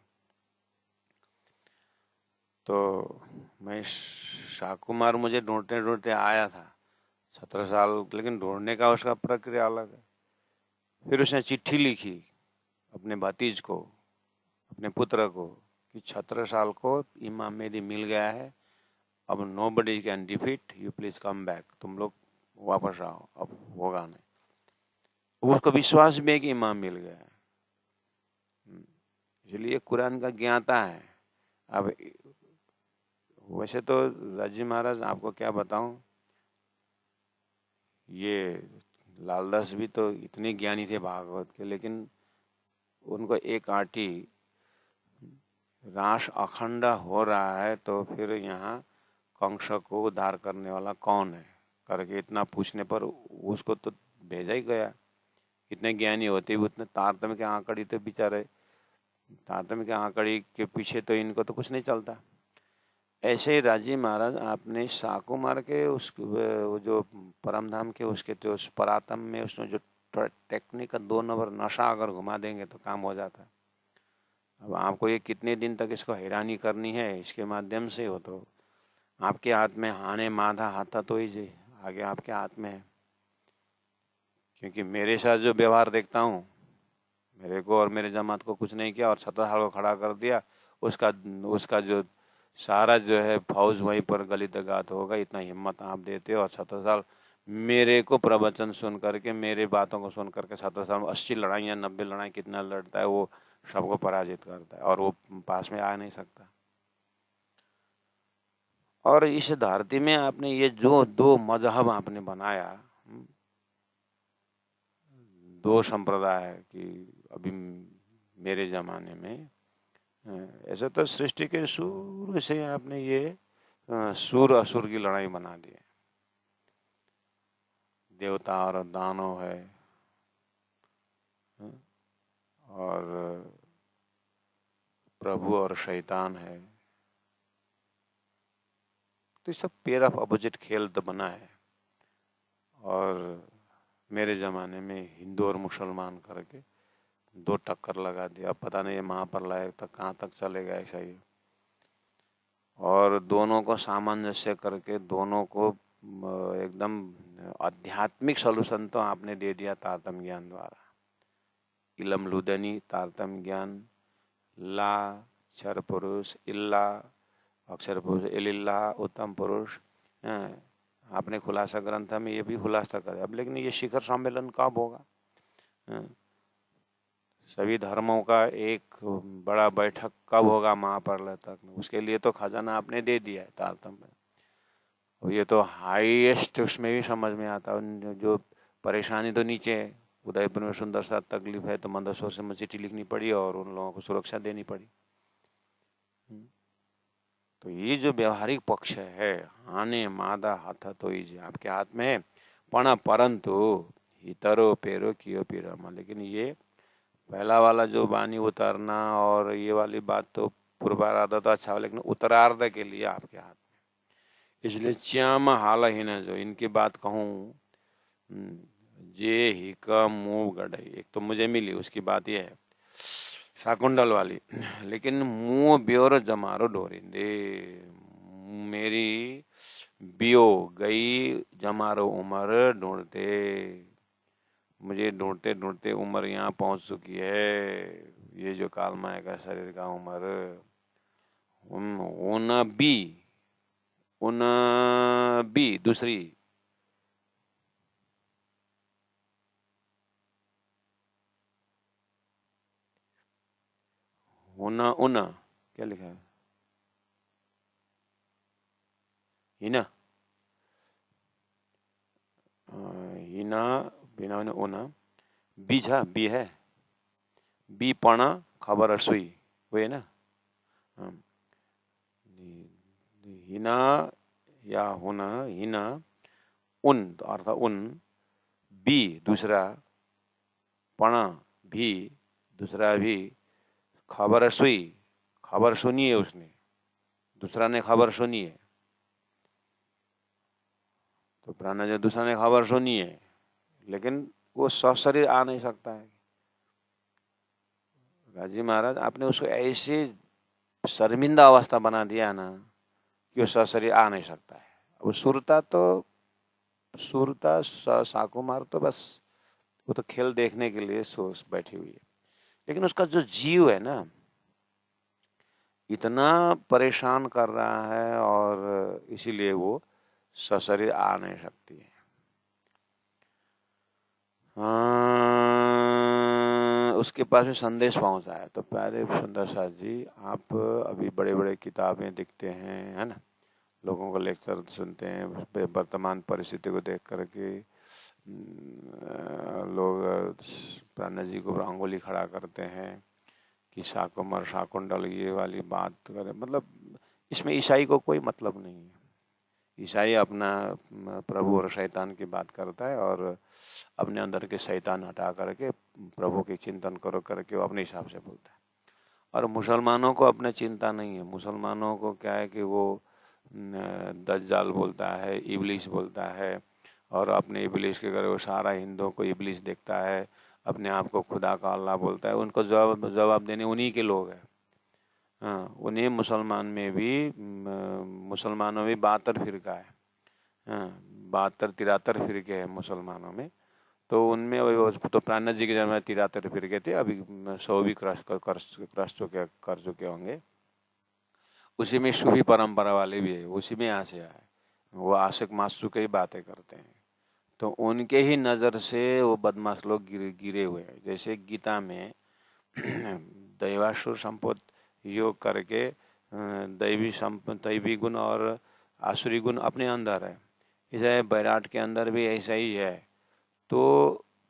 तो मैं शाकुमार मुझे ढूंढते ढूंढते आया था 17 साल, लेकिन ढूंढने का उसका प्रक्रिया अलग है। फिर उसने चिट्ठी लिखी अपने भतीज को, अपने पुत्र को, कि 17 साल को इमाम मेहदी मिल गया है, अब nobody can defeat you, please come back, तुम लोग वापस आओ, अब होगा नहीं। उसको विश्वास भी है कि इमाम मिल गया है, इसलिए कुरान का ज्ञाता है। अब वैसे तो राजी महाराज आपको क्या बताऊं, ये लालदास भी तो इतने ज्ञानी थे भागवत के, लेकिन उनको एक आटी रास अखंड हो रहा है तो फिर यहाँ कंस को उद्धार करने वाला कौन है करके इतना पूछने पर उसको तो भेजा ही गया। इतने ज्ञानी होते भी उतने तारतम्य के आंकड़ी तो बेचारे, तारतम्य के आंकड़ी के पीछे तो इनको तो कुछ नहीं चलता। ऐसे ही राजी महाराज आपने शाकुमार के उस जो परमधाम के उसके जो परातम में उसने जो टेक्निक का 2 नंबर नशा अगर घुमा देंगे तो काम हो जाता है। अब आपको ये कितने दिन तक इसको हैरानी करनी है, इसके माध्यम से हो तो आपके हाथ में। हाने माधा हाथा तो ही जी आगे आपके हाथ में है। क्योंकि मेरे साथ जो व्यवहार देखता हूँ, मेरे को और मेरे जमात को कुछ नहीं किया और 17 साल को खड़ा कर दिया, उसका उसका जो सारा जो है फौज वहीं पर गलित गात होगा। इतना हिम्मत आप देते हो, और 17 साल मेरे को प्रवचन सुन करके, मेरे बातों को सुन करके 17 साल में 80 लड़ाई या 90 लड़ाई कितना लड़ता है, वो सबको पराजित करता है और वो पास में आ नहीं सकता। और इस धरती में आपने ये जो 2 मजहब आपने बनाया, 2 संप्रदाय की, अभी मेरे जमाने में ऐसा तो सृष्टि के शुरू से आपने ये सुर असुर की लड़ाई बना दी है। देवता और दानव है, और प्रभु और शैतान है। तो ये सब पेयर ऑफ अपोजिट खेल तो बना है। और मेरे ज़माने में हिंदू और मुसलमान करके 2 टक्कर लगा दिया। अब पता नहीं महाप्रलय तक कहाँ तक चलेगा ऐसा ही। और दोनों को सामंजस्य करके, दोनों को एकदम आध्यात्मिक सॉल्यूशन तो आपने दे दिया तारतम्य ज्ञान द्वारा। इलम लुदनी तारतम्य ज्ञान, ला क्षर पुरुष, इल्ला अक्षर पुरुष, इलिल्ला उत्तम पुरुष। आपने खुलासा ग्रंथ में ये भी खुलासा करे। अब लेकिन ये शिखर सम्मेलन कब होगा? सभी धर्मों का एक बड़ा बैठक कब होगा महाप्रलय तक? उसके लिए तो खजाना आपने दे दिया है तारतम्य। और ये तो हाईएस्ट उसमें भी समझ में आता है। जो परेशानी तो नीचे है, उदयपुर में सुंदर सा तकलीफ है तो मंदसौर से मुझे चिट्ठी लिखनी पड़ी और उन लोगों को सुरक्षा देनी पड़ी। तो ये जो व्यवहारिक पक्ष है, हाने मादा हाथ तो ये आपके हाथ में है। परंतु हितरो पेरो कियो पीरमा। लेकिन ये पहला वाला जो वाणी उतारना और ये वाली बात तो पूर्वार्ध तो अच्छा हो, लेकिन उत्तरार्ध के लिए आपके हाथ में। इसलिए च्याम हाल ही न जो इनकी बात कहूँ, जे ही का मुंह गढ़ई, एक तो मुझे मिली उसकी बात यह है शाकुंडल वाली। लेकिन मुंह ब्योर जमारो डोरिंदे, मेरी बियो गई जमारो उम्र ढूंढते, मुझे ढूंढते ढूंढते उम्र यहाँ पहुंच चुकी है। ये जो कालमाया का शरीर का उम्र, उन बी दूसरी उन क्या लिखा है? हिना हिना बिना उना बीज है, बी है, बी पणा खबर सुई, वो है ना। हिना या होना, हिना उन अर्थात उन, बी दूसरा, पणा भी दूसरा भी, खबर सुई खबर सुनी है उसने, दूसरा ने खबर सुनी है। तो प्राणा जो दूसरा ने खबर सुनी है, लेकिन वो सशरीर आ नहीं सकता है। राजी महाराज आपने उसको ऐसे शर्मिंदा अवस्था बना दिया ना कि वो सशरीर आ नहीं सकता है। अब सुरता साकुमार तो बस वो तो खेल देखने के लिए सोच बैठी हुई है। लेकिन उसका जो जीव है ना, इतना परेशान कर रहा है और इसीलिए वो सशरीर आ नहीं सकती है। उसके पास में संदेश पहुंचा है। तो प्यारे सुंदर साथ जी, आप अभी बड़े बड़े किताबें दिखते हैं, है ना, लोगों को लेक्चर सुनते हैं, वर्तमान परिस्थिति को देख करके लोग प्राणा जी को अंगुली खड़ा करते हैं कि शाकुमार शाकुंडल ये वाली बात करें। मतलब इसमें ईसाई को कोई मतलब नहीं है। ईसाई अपना प्रभु और शैतान की बात करता है और अपने अंदर के शैतान हटा करके प्रभु के चिंतन करो करके वो अपने हिसाब से बोलता है। और मुसलमानों को अपने चिंता नहीं है। मुसलमानों को क्या है कि वो दज्जाल बोलता है, इबलिस बोलता है, और अपने इबलिस के करे वो सारा हिंदुओं को इबलिस देखता है, अपने आप को खुदा का अल्लाह बोलता है। उनको जवाब देने उन्हीं के लोग हैं। हाँ, उन्हीं मुसलमानों में भी 72 फिरका है। हाँ, 72-73 फिरके हैं मुसलमानों में। तो उनमें तो प्राणा जी के जन्म में 73 फिरके थे, अभी 100 भी क्रॉस कर चुके होंगे। उसी में सूफी परंपरा वाले भी है, उसी में यहाँ से आए। वो आशिक मासूक की बातें करते हैं। तो उनके ही नज़र से वो बदमाश लोग गिरे हुए हैं। जैसे गीता में दैवासुर संपोत योग करके दैवी गुण और आसुरी गुण अपने अंदर है। इसे बैराट के अंदर भी ऐसा ही है। तो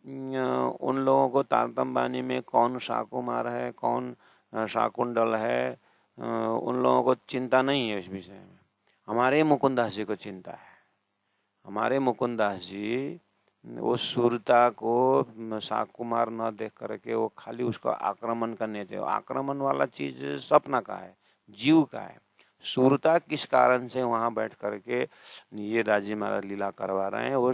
उन लोगों को तारतम्य वाणी में कौन शाकुमार है, कौन शाकुंडल है, उन लोगों को चिंता नहीं है इस विषय में। हमारे मुकुंदास जी को चिंता है। हमारे मुकुंदास जी वो सुरता को शाकुमार न देख करके वो खाली उसको आक्रमण करने चाहिए। आक्रमण वाला चीज सपना का है, जीव का है। सुरता किस कारण से वहां बैठ करके ये राजी महाराज लीला करवा रहे हैं, वो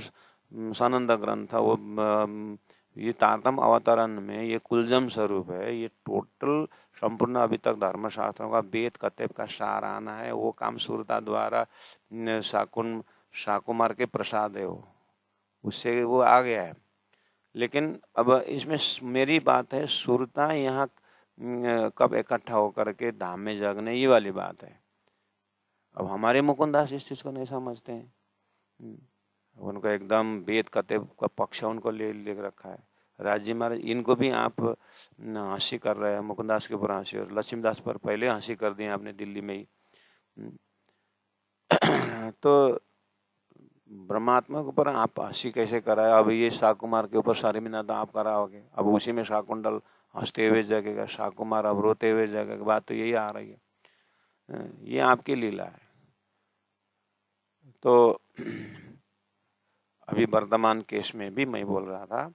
सनंद ग्रंथ, वो ये तारतम्य अवतरण में ये कुलजम स्वरूप है। ये टोटल संपूर्ण अभी तक धर्मशास्त्रों का वेद कतेब का सार आना है। वो काम सुरता द्वारा शाकुमार के प्रसाद है। वो उससे वो आ गया है। लेकिन अब इसमें मेरी बात है, सुरता यहाँ कब इकट्ठा होकर के धाम में जगने, ये वाली बात है। अब हमारे मुकुंदास इस चीज को नहीं समझते हैं। उनको एकदम वेद कते का पक्ष उनको ले रखा है। राजी महाराज इनको भी आप हंसी कर रहे हैं, मुकुंदास के ऊपर हंसी, और लक्ष्मीदास पर पहले हंसी कर दी आपने दिल्ली में ही। तो ब्रह्मात्मा के ऊपर आप हंसी कैसे कराए? अब ये शाकुमार के ऊपर सारी मीनाद आप कराओगे, अब उसी में शाकुंडल हंसते हुए जगेगा, शाकुमार अब रोते हुए जगेगा। बात तो यही आ रही है, ये आपकी लीला है। तो अभी वर्तमान केस में भी मैं बोल रहा था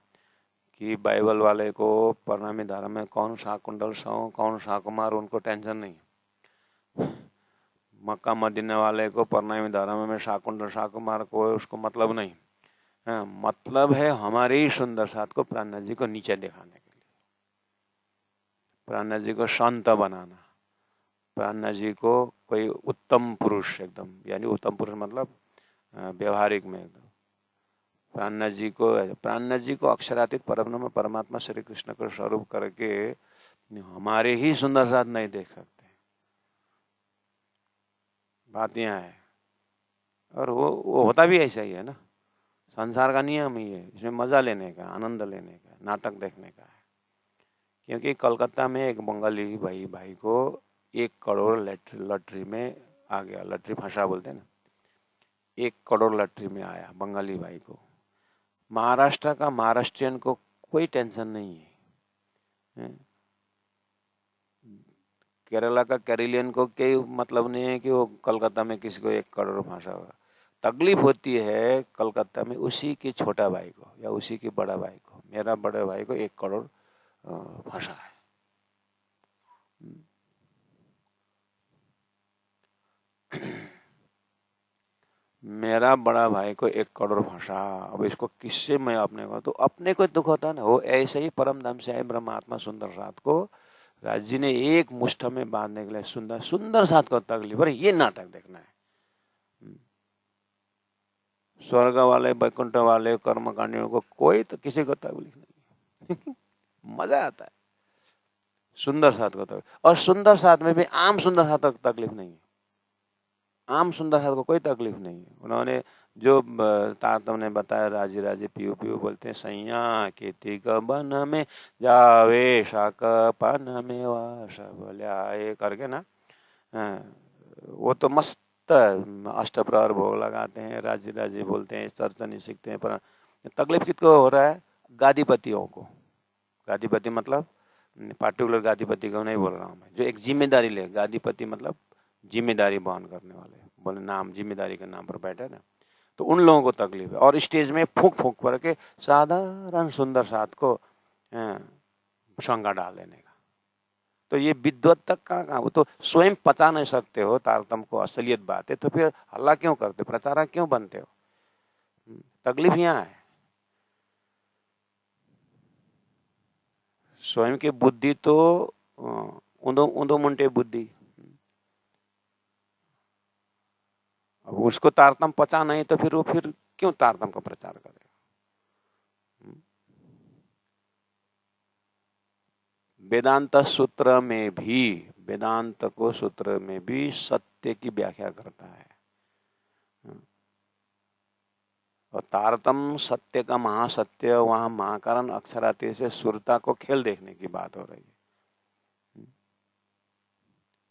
कि बाइबल वाले को परिणामी धारा में कौन शाकुंडल सौ कौन शाकुमार, उनको टेंशन नहीं। मक्का मदीना वाले को परिणामी धारा में शाकुंडल शाकुमार को उसको मतलब नहीं। मतलब है हमारे ही सुंदर साथ को प्राणनाथ जी को नीचे दिखाने के लिए, प्राणनाथ जी को शांत बनाना, प्राणनाथ जी को कोई उत्तम पुरुष एकदम, यानी उत्तम पुरुष मतलब व्यवहारिक में एकदम प्राणनाथ जी को अक्षरातीत परब्रह्म परमात्मा श्री कृष्ण का स्वरूप करके हमारे ही सुंदर साथ नहीं देख सकते। बात यहाँ है। और वो होता भी ऐसा ही है ना, संसार का नियम ही है, इसमें मजा लेने का, आनंद लेने का, नाटक देखने का है। क्योंकि कलकत्ता में एक बंगाली भाई को 1 करोड़ लॉटरी में आ गया, लॉटरी फंसा बोलते हैं ना, 1 करोड़ लॉटरी में आया बंगाली भाई को। महाराष्ट्र का महाराष्ट्रियन को कोई टेंशन नहीं है, केरला का केरलियन को कोई मतलब नहीं है कि वो कलकत्ता में किसी को 1 करोड़ फंसा हुआ। तकलीफ होती है कलकत्ता में उसी के छोटा भाई को या उसी के बड़ा भाई को। मेरा बड़े भाई को 1 करोड़ फंसा है। मेरा बड़ा भाई को 1 करोड़ फंसा। अब इसको किससे मैं अपने को, तो अपने को दुख होता ना। वो ऐसे ही परम धाम से आए ब्रह्मात्मा सुंदर साथ को राज जी ने एक मुष्ठ में बांधने के लिए सुंदर साथ को तकलीफ, अरे ये नाटक देखना है। स्वर्ग वाले बैकुंठ वाले कर्मकांडियों को कोई तो किसी को तकलीफ नहीं मजा आता है सुंदर साथ को तकलीफ। और सुंदर साथ में भी आम सुंदर साथ को तकलीफ नहीं है, आम सुंदर साथ को कोई तकलीफ नहीं है। उन्होंने जो तारतम ने बताया, राजी राजी पियो पियो बोलते हैं, सैया खेती बन में जावे शाक पान में वास बोले करके ना, वो तो मस्त अष्टप्रहर भोग लगाते हैं, राजी राजी बोलते हैं, चर्चनी सीखते हैं। पर तकलीफ किसको हो रहा है? गादीपतियों को। गादीपति मतलब पार्टिकुलर गादीपति को नहीं बोल रहा हूँ मैं, जो एक जिम्मेदारी ले। गादीपति मतलब जिम्मेदारी वहन करने वाले, बोले नाम जिम्मेदारी के नाम पर बैठे ना, तो उन लोगों को तकलीफ है। और स्टेज में फूंक फूंक करके साधारण सुंदर साथ को शंका डाल देने का। तो ये विद्वत तक कहाँ, वो तो स्वयं पता नहीं सकते हो तारतम को, असलियत बात है, तो फिर हल्ला क्यों करते, प्रचारक क्यों बनते हो? तकलीफ यहाँ है। स्वयं की बुद्धि तो ऊंधो मुंटे बुद्धि, अब उसको तारतम पचा नहीं तो फिर वो फिर क्यों तारतम का प्रचार करे? वेदांत सूत्र में भी, वेदांत को सूत्र में भी सत्य की व्याख्या करता है, और तारतम सत्य का महासत्य, वहां महाकारण अक्षराती से सुरता को खेल देखने की बात हो रही है।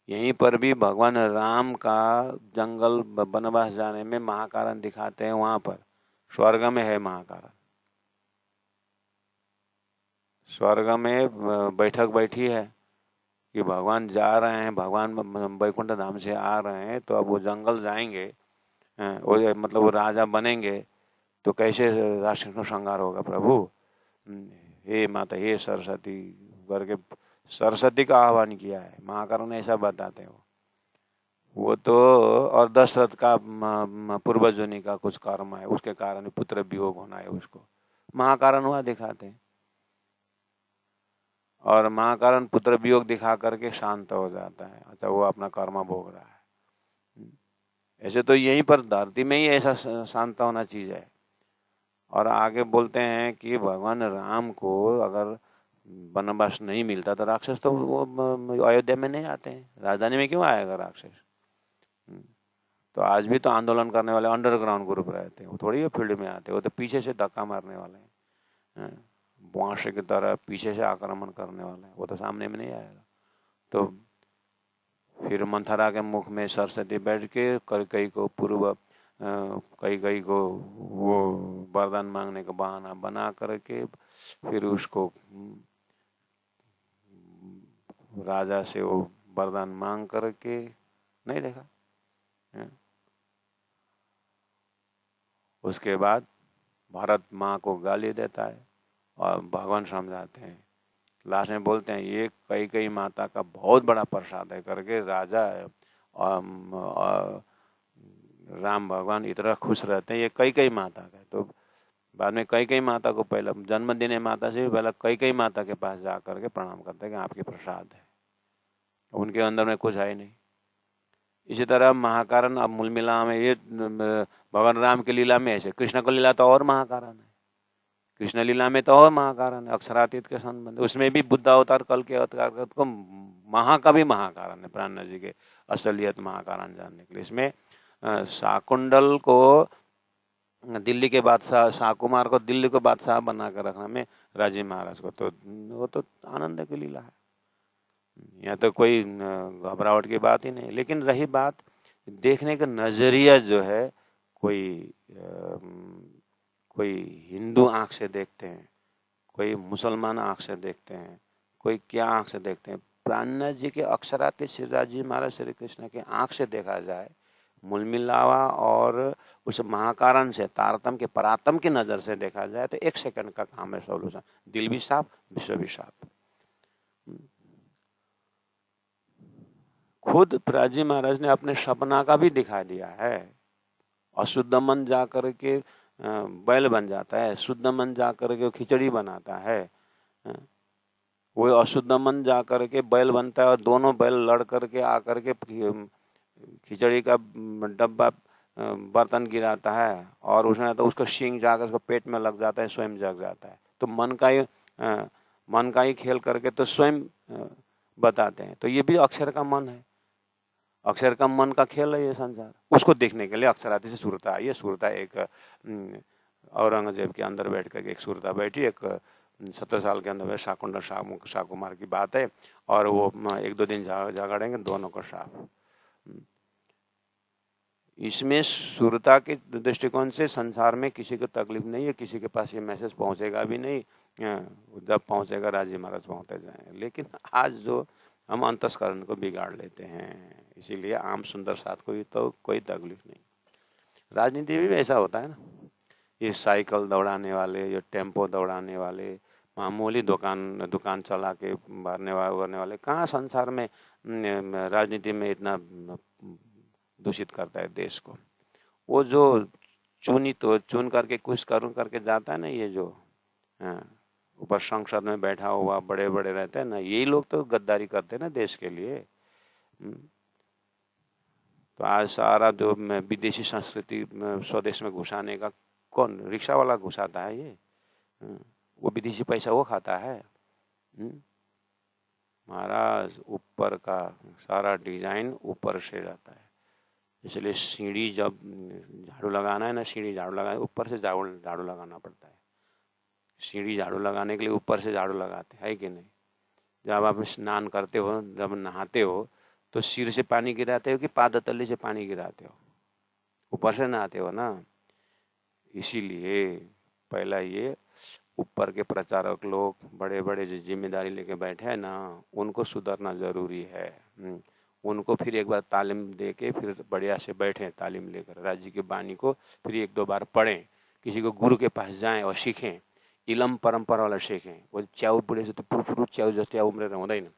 यहीं पर भी भगवान राम का जंगल वनवास जाने में महाकारण दिखाते हैं, वहां पर स्वर्ग में है महाकारण। स्वर्ग में बैठक बैठी है कि भगवान जा रहे हैं, भगवान वैकुंठ धाम से आ रहे हैं, तो अब वो जंगल जाएंगे, वो मतलब वो राजा बनेंगे, तो कैसे राष्ट्र को श्रृंगार होगा प्रभु? हे माता, हे सरस्वती करके सरस्वती का आह्वान किया है महाकारण, ऐसा बताते हैं वो तो। और दशरथ का पूर्वजोनि का कुछ कर्म है, उसके कारण पुत्र वियोग होना है, उसको महाकारण हुआ दिखाते हैं। और महाकारण पुत्र वियोग दिखा करके शांत हो जाता है, अच्छा वो अपना कर्म भोग रहा है। ऐसे तो यहीं पर धरती में ही ऐसा शांत होना चीज है। और आगे बोलते हैं कि भगवान राम को अगर वनवास नहीं मिलता तो राक्षस तो वो अयोध्या में नहीं आते हैं, राजधानी में क्यों आएगा राक्षस। तो आज भी तो आंदोलन करने वाले अंडरग्राउंड ग्रुप रहते हैं, वो थोड़ी फील्ड में आते हैं, वो तो पीछे से धक्का मारने वाले हैं, बुआशे की तरह पीछे से आक्रमण करने वाले हैं, वो तो सामने में नहीं आएगा। तो फिर मंथरा के मुख में सरस्वती बैठ के कैकेयी को कैकेयी को वो वरदान मांगने का बहाना बना करके फिर उसको राजा से वो वरदान मांग करके, नहीं देखा। उसके बाद भरत माँ को गाली देता है और भगवान समझाते हैं, लास्ट में बोलते हैं ये कैकेयी माता का बहुत बड़ा प्रसाद है करके राजा राम भगवान इतना खुश रहते हैं, ये कैकेयी माता का। तो बाद में कैकेयी माता को पहले जन्मदिन माता से भी पहले कैकेयी माता के पास जा करके प्रणाम करते हैं कि आपके प्रसाद है, उनके अंदर में कुछ है नहीं। इसी तरह महाकारण अब मूल मिला में ये भगवान राम की लीला में ऐसे, कृष्ण को लीला तो और महाकारण है, कृष्ण लीला में तो और महाकारण है, अक्षरातीत के संबंध, उसमें भी बुद्ध अवतार कल के अवतार को महा का भी महाकारण है, प्राणनाथ जी के असलियत महाकारण जानने के लिए। इसमें शाकुंडल को दिल्ली के बादशाह, शाकुमार को दिल्ली को बादशाह बना कर रखना में राजीव महाराज को, तो वो तो आनंद की लीला है, यहाँ तो कोई घबराहट की बात ही नहीं। लेकिन रही बात देखने का नजरिया जो है, कोई हिंदू आंख से देखते हैं, कोई मुसलमान आंख से देखते हैं, कोई क्या आंख से देखते हैं। प्राणनाथ जी के अक्षरातीत श्री राजीव महाराज श्री कृष्ण के आंख से देखा जाए, मूल मिलावा और उस महाकारण से तारतम के परातम की नजर से देखा जाए तो 1 सेकंड का काम है सॉल्यूशन, दिल भी साफ, विश्व भी साफ। खुद राजीव महाराज ने अपने सपना का भी दिखा दिया है। अशुद्ध मन जा करके बैल बन जाता है, शुद्ध मन जा करके खिचड़ी बनाता है, वो अशुद्ध मन जा करके बैल बनता है और दोनों बैल लड़ करके आकर के खिचड़ी का डब्बा बर्तन गिराता है और उसमें तो उसको सींग जाकर उसको पेट में लग जाता है, स्वयं जग जाता है। तो मन का ही खेल करके तो स्वयं बताते हैं। तो ये भी अक्षर का मन है, अक्षर का मन का खेल है ये संसार। उसको देखने के लिए अक्षराती से सूरता आई है। सूरता एक औरंगजेब के अंदर बैठ कर एक सूरता बैठी, एक 17 साल के अंदर शाकुंडल शाकुमार की बात है, और वो 1-2 दिन झगड़ेंगे, दोनों को साफ। इसमें सूरता के दृष्टिकोण से संसार में किसी को तकलीफ नहीं है, किसी के पास ये मैसेज पहुंचेगा भी नहीं, जब पहुंचेगा राजीव महाराज पहुंचते जाएं। लेकिन आज जो हम अंतस्करण को बिगाड़ लेते हैं, इसीलिए आम सुंदर साथ को भी तो कोई तकलीफ नहीं। राजनीति भी ऐसा होता है ना, ये साइकिल दौड़ाने वाले, ये टेम्पो दौड़ाने वाले, मामूली दुकान चला के भरने वाले कहाँ संसार में राजनीति में इतना दूषित करता है देश को। वो जो चुन करके कुछ करके जाता है ना, ये जो ऊपर संसद में बैठा हुआ बड़े बड़े रहते हैं ना, यही लोग तो गद्दारी करते हैं ना देश के लिए। तो आज सारा जो विदेशी संस्कृति स्वदेश में घुसाने का कौन, रिक्शा वाला घुसाता है ये, वो विदेशी पैसा वो खाता है। महाराज ऊपर का सारा डिजाइन ऊपर से रहता है, इसलिए सीढ़ी जब झाड़ू लगाना है ना, सीढ़ी झाड़ू लगाना ऊपर से झाड़ू लगाना पड़ता है। सीढ़ी झाड़ू लगाने के लिए ऊपर से झाड़ू लगाते हैं, है कि नहीं? जब आप स्नान करते हो, जब नहाते हो तो सिर से पानी गिराते हो कि पादतली से पानी गिराते हो? ऊपर से नहाते हो ना। इसीलिए पहला ये ऊपर के प्रचारक लोग बड़े बड़े जो जिम्मेदारी लेके बैठे हैं ना, उनको सुधरना जरूरी है। उनको फिर एक बार तालीम दे के फिर बढ़िया से बैठें, तालीम लेकर राज्य की वाणी को फिर 1-2 बार पढ़ें, किसी को गुरु के पास जाएं और सीखें, इलम परंपरा वाला सीखें। वो च्याउ बुढ़े से तो पुरफुरु च्याउ जस्तै उम्रेर हुँदैन।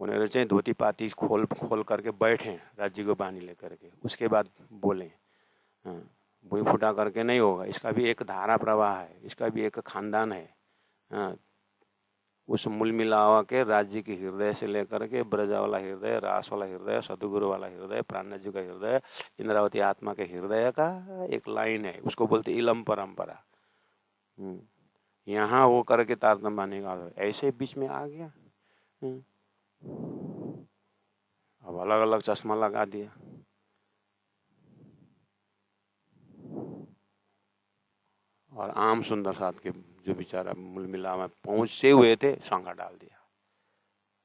उन्हें चाहिए धोती पाती खोल करके बैठें राज्य को वाणी लेकर के, उसके बाद बोलें। भूई फुटा करके नहीं होगा, इसका भी एक धारा प्रवाह है, इसका भी एक खानदान है। उस मूल मिलावा के राज्य के हृदय से लेकर के ब्रज वाला हृदय, रास वाला हृदय, सदगुरु वाला हृदय, प्राणनाथ जी का हृदय, इंद्रावती आत्मा के हृदय का एक लाइन है, उसको बोलते इलम परंपरा। यहाँ वो करके तारतम्य बनेगा, ऐसे बीच में आ गया। अब अलग अलग चश्मा लगा दिया। और आम सुंदर साथ के जो बेचारा मूल मिला में पहुंचे हुए थे, शंका डाल दिया।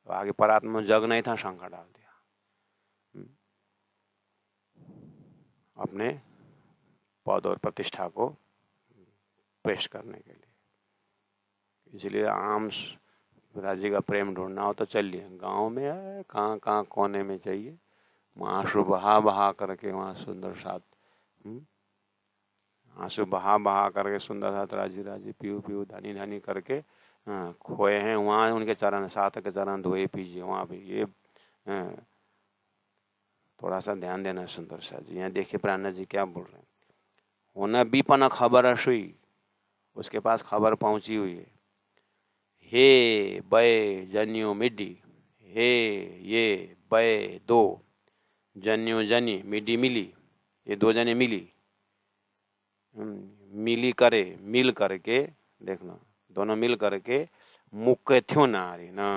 तो आगे परात्मा जग नहीं था, शंका डाल दिया अपने पद और प्रतिष्ठा को पेश करने के लिए। इसलिए आम राज्य का प्रेम ढूंढना हो तो चलिए, गांव में है, कहाँ कहाँ कोने में चाहिए, आंसू बहा बहा करके वहाँ सुंदर साथ, आंसू बहा बहा करके सुंदर साथ राजी राजी पीऊ पीऊ धनी धनी करके खोए हैं, वहाँ उनके चरण, साथ के चरण धोए पीजिए। वहाँ भी ये थोड़ा सा ध्यान देना सुंदर सा जी। यहाँ देखिए प्राणनाथ जी क्या बोल रहे हैं। होना बीपना खबर सुई, उसके पास खबर पहुंची हुई है। हे बय जन्यो मिडी, हे ये बय दो, जन्यो जनी मिडी मिली, ये दो जने मिली, मिली करे, मिल करके देखना, दोनों मिल करके मुके थ्यो नारी ना,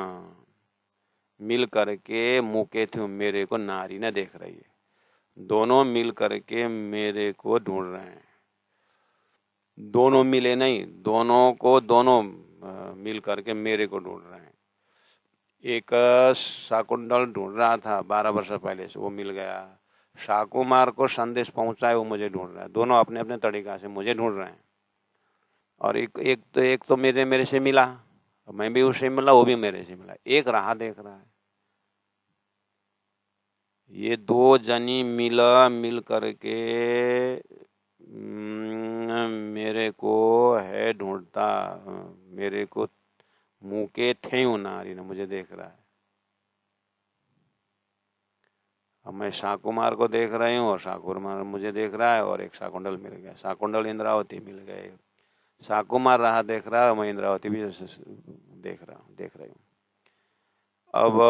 मिल करके मुके थ्यो मेरे को नारी ना देख रही है। दोनों मिल करके मेरे को ढूंढ रहे हैं। दोनों मिले नहीं, दोनों को दोनों मिल करके मेरे को ढूंढ रहे हैं। एक शाकुंतल ढूंढ रहा था 12 वर्ष पहले से, वो मिल गया। शाकुमार को संदेश पहुंचा है, वो मुझे ढूंढ रहा है। दोनों अपने अपने तरीका से मुझे ढूंढ रहे हैं। और एक तो मेरे से मिला, मैं भी उससे मिला, वो भी मेरे से मिला। एक राह देख रहा है। ये दो जनी मिल करके मेरे को है ढूंढता, मेरे को मुंह के थे नारी ने मुझे देख रहा है। अब मैं शाकुमार को देख रही हूँ और शाकुमार मुझे देख रहा है, और एक शाकुंडल मिल गया। शाकुंडल इंद्रावती मिल गए। शाकुमार राह देख रहा है, मैं इंद्रावती भी देख रही हूँ। अब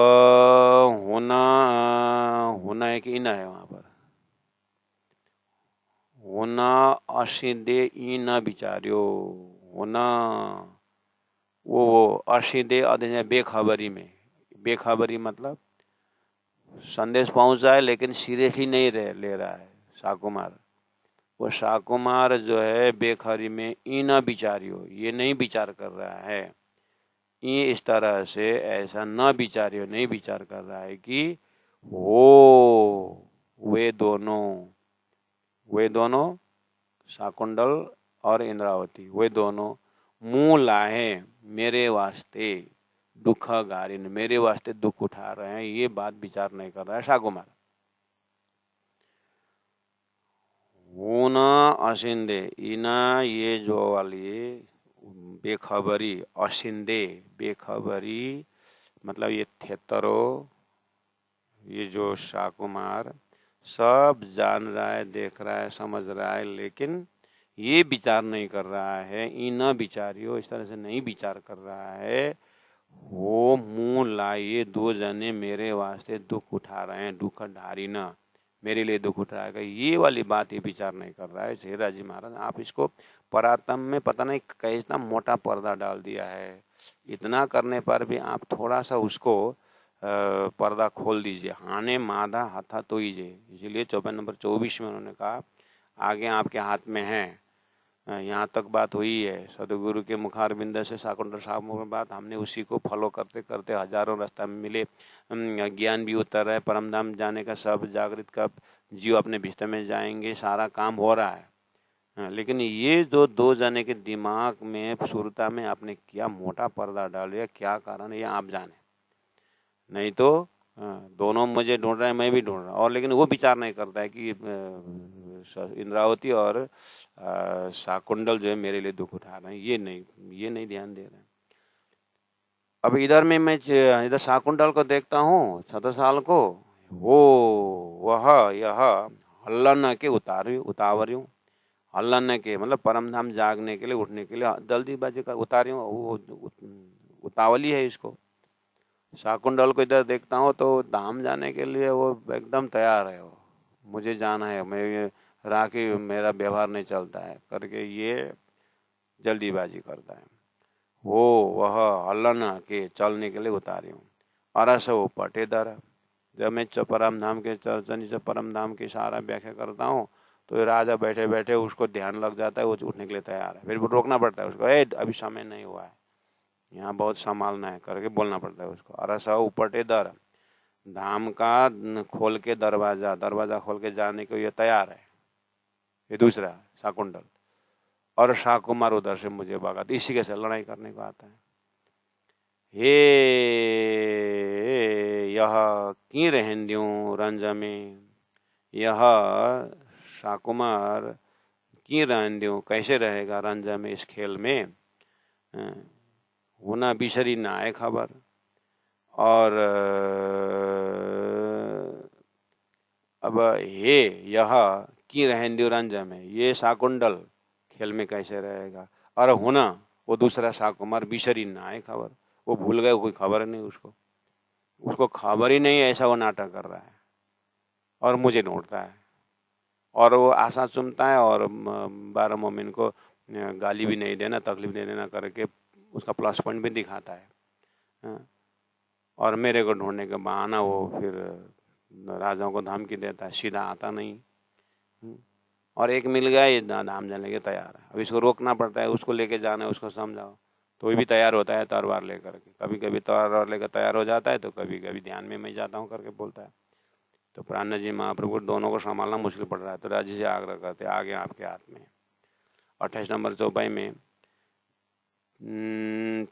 होना एक इन है वहां पर, होना असिदे इन विचार्यो, होना वो असिदे अधे बेखबरी में, बेखबरी मतलब संदेश पहुंचा है लेकिन सीरियसली नहीं ले रहा है शाकुमार। वो शाकुमार जो है बेखबरी में इन विचार्यो, ये नहीं विचार कर रहा है। ये इस तरह से ऐसा न विचारियो, नहीं विचार कर रहा है कि वे दोनों शाकुंडल और इंद्रावती, वे दोनों मुंह लाए मेरे वास्ते दुख गारिन, मेरे वास्ते दुख उठा रहे हैं, ये बात विचार नहीं कर रहा है शाकुमार। ऊना असिंदे, इना ये जो वाली बेखबरी, असिंदे बेखबरी मतलब ये थेतरो, ये जो शाकुमार सब जान रहा है, देख रहा है, समझ रहा है, लेकिन ये विचार नहीं कर रहा है। इन विचारियो, इस तरह से नहीं विचार कर रहा है। वो मुंह लाए दो जने मेरे वास्ते दुख उठा रहे हैं, दुख ढारी न, मेरे लिए दुख उठाएगा, ये वाली बात ये विचार नहीं कर रहा है। शेरा जी महाराज, आप इसको परातम में पता नहीं कैसा मोटा पर्दा डाल दिया है। इतना करने पर भी आप थोड़ा सा उसको पर्दा खोल दीजिए। हाने माधा हाथा तो हीजिए। इसलिए चौपाई नंबर 24 में उन्होंने कहा आगे आपके हाथ में है। यहाँ तक बात हुई है सदगुरु के मुखारबिंद से शाकुंतल साहब में बात, हमने उसी को फॉलो करते करते हजारों रास्ता में मिले, ज्ञान भी उतर है, परमधाम जाने का सब जागृत का जीव अपने भीतर में जाएंगे, सारा काम हो रहा है। लेकिन ये जो दो जने के दिमाग में सुरता में आपने क्या मोटा पर्दा डाल दिया, क्या कारण है ये आप जाने। नहीं तो दोनों मुझे ढूंढ रहे हैं, मैं भी ढूंढ रहा हूँ, और लेकिन वो विचार नहीं करता है कि इंद्रावती और शाकुंतल जो है मेरे लिए दुख उठा रहे हैं, ये नहीं ध्यान दे रहे हैं। अब इधर में मैं इधर शाकुंतल को देखता हूँ छत्रसाल को, यह हल्लन के उतावरियों, हल्लन के मतलब परमधाम जागने के लिए, उठने के लिए जल्दीबाजी का उतारियों, उतावली है इसको। शाकुंडल को इधर देखता हूँ तो धाम जाने के लिए वो एकदम तैयार है, वो मुझे जाना है, मैं राखी मेरा व्यवहार नहीं चलता है करके ये जल्दीबाजी करता है। वो वह हलन के चलने के लिए उतारी हूँ। अरस वो पटेदर, जब मैं परम धाम के चर्चनी से परम धाम की सारा व्याख्या करता हूँ तो राजा बैठे बैठे उसको ध्यान लग जाता है, वो उठने के लिए तैयार है। फिर वो रोकना पड़ता है उसको, अभी समय नहीं हुआ है, यहाँ बहुत संभालना है करके बोलना पड़ता है उसको। अरस उपटे दर, धाम का खोल के दरवाजा, दरवाजा खोल के जाने को ये तैयार है, ये दूसरा शाकुंडल। और शाकुमार उधर से मुझे भगा, तो इसी के से लड़ाई करने को आता है। हे यह की रहन द्यूं रंज में, यह शाकुमार की रहन द्यूं, कैसे रहेगा रंज में, इस खेल में, होना बिसरी ना आए खबर। और अब हे यह की रहन द्यूं रंज में, ये शाकुंडल खेल में कैसे रहेगा। और होना वो दूसरा शाकुमार बिसरी ना आए खबर, वो भूल गए, कोई खबर नहीं उसको, उसको खबर ही नहीं, ऐसा वो नाटक कर रहा है और मुझे ढूंढता है। और वो आशा चुनता है और 12 मोमिन को गाली भी नहीं देना, तकलीफ नहीं देना करके उसका प्लस पॉइंट भी दिखाता है। और मेरे को ढूंढने के बहाना वो फिर राजाओं को धमकी देता है, सीधा आता नहीं। और एक मिल गया, ये धाम जाने के तैयार है। अब इसको रोकना पड़ता है, उसको लेके जाना है, उसको समझाओ, तो भी तैयार होता है तलवार लेकर के। कभी कभी तलवार लेकर तैयार हो जाता है, तो कभी कभी ध्यान में मैं जाता हूँ करके बोलता है। तो प्राण जी महाप्रभु दोनों को संभालना मुश्किल पड़ रहा है, तो राजी से आग्रह करते, आगे आपके हाथ में। 28 नंबर चौपाई में,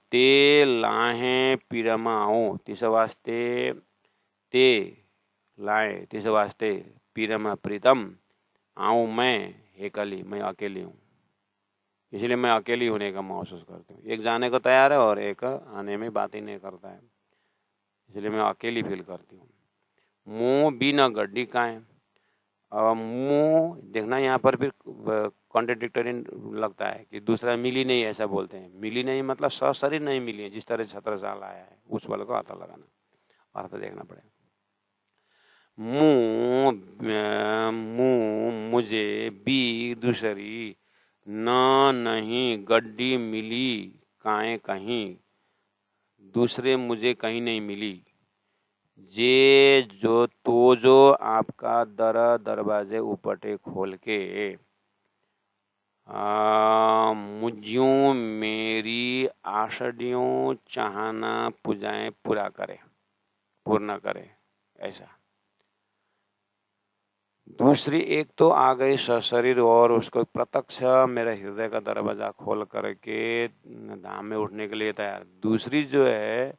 ते लाहे पीरमा तिस वास्ते, ते लाए तिस वास्ते पीरमा प्रीतम आऊँ मैं एकली, मैं अकेली हूँ, इसलिए मैं अकेली होने का महसूस करती हूँ। एक जाने को तैयार है और एक आने में बात ही नहीं करता है, इसलिए मैं अकेली फील करती हूँ। मुँह बिना गड्डी का है। अब मुँह देखना यहाँ पर फिर कॉन्ट्रडिक्टरी लगता है कि दूसरा मिली नहीं, ऐसा बोलते हैं। मिली नहीं मतलब सशरीर नहीं मिली है, जिस तरह छत्रसाल आया है उस वाले को आता लगाना, अर्थ देखना पड़ेगा। मुँह मुझे बी दूसरी न नहीं गड्डी मिली काए कहीं, दूसरे मुझे कहीं नहीं मिली। जे जो तो जो आपका दरवाजे उपटे खोल के मुझ्यूं मेरी आषडियों चाहना पुजाएं पूरा करे, पूर्ण करे, ऐसा। दूसरी एक तो आ गई सशरीर और उसको प्रत्यक्ष मेरे हृदय का दरवाजा खोल करके धाम में उठने के लिए तैयार। दूसरी जो है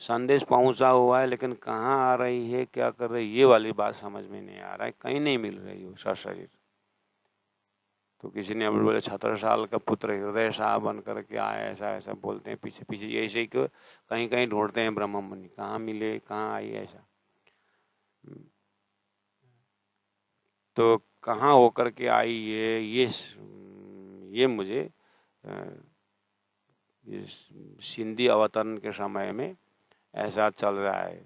संदेश पहुंचा हुआ है, लेकिन कहाँ आ रही है, क्या कर रही है, ये वाली बात समझ में नहीं आ रहा है, कहीं नहीं मिल रही हो सशरीर। तो किसी ने बोले छत्रसाल का पुत्र हृदय शाह बन करके आया, ऐसा ऐसा बोलते हैं पीछे पीछे, ये ऐसे ही कहीं कहीं ढूंढते हैं ब्रह्म मुनि, कहाँ मिले, कहाँ आई, ऐसा। तो कहाँ होकर के आई ये मुझे सिंधी अवतरण के समय में ऐसा चल रहा है।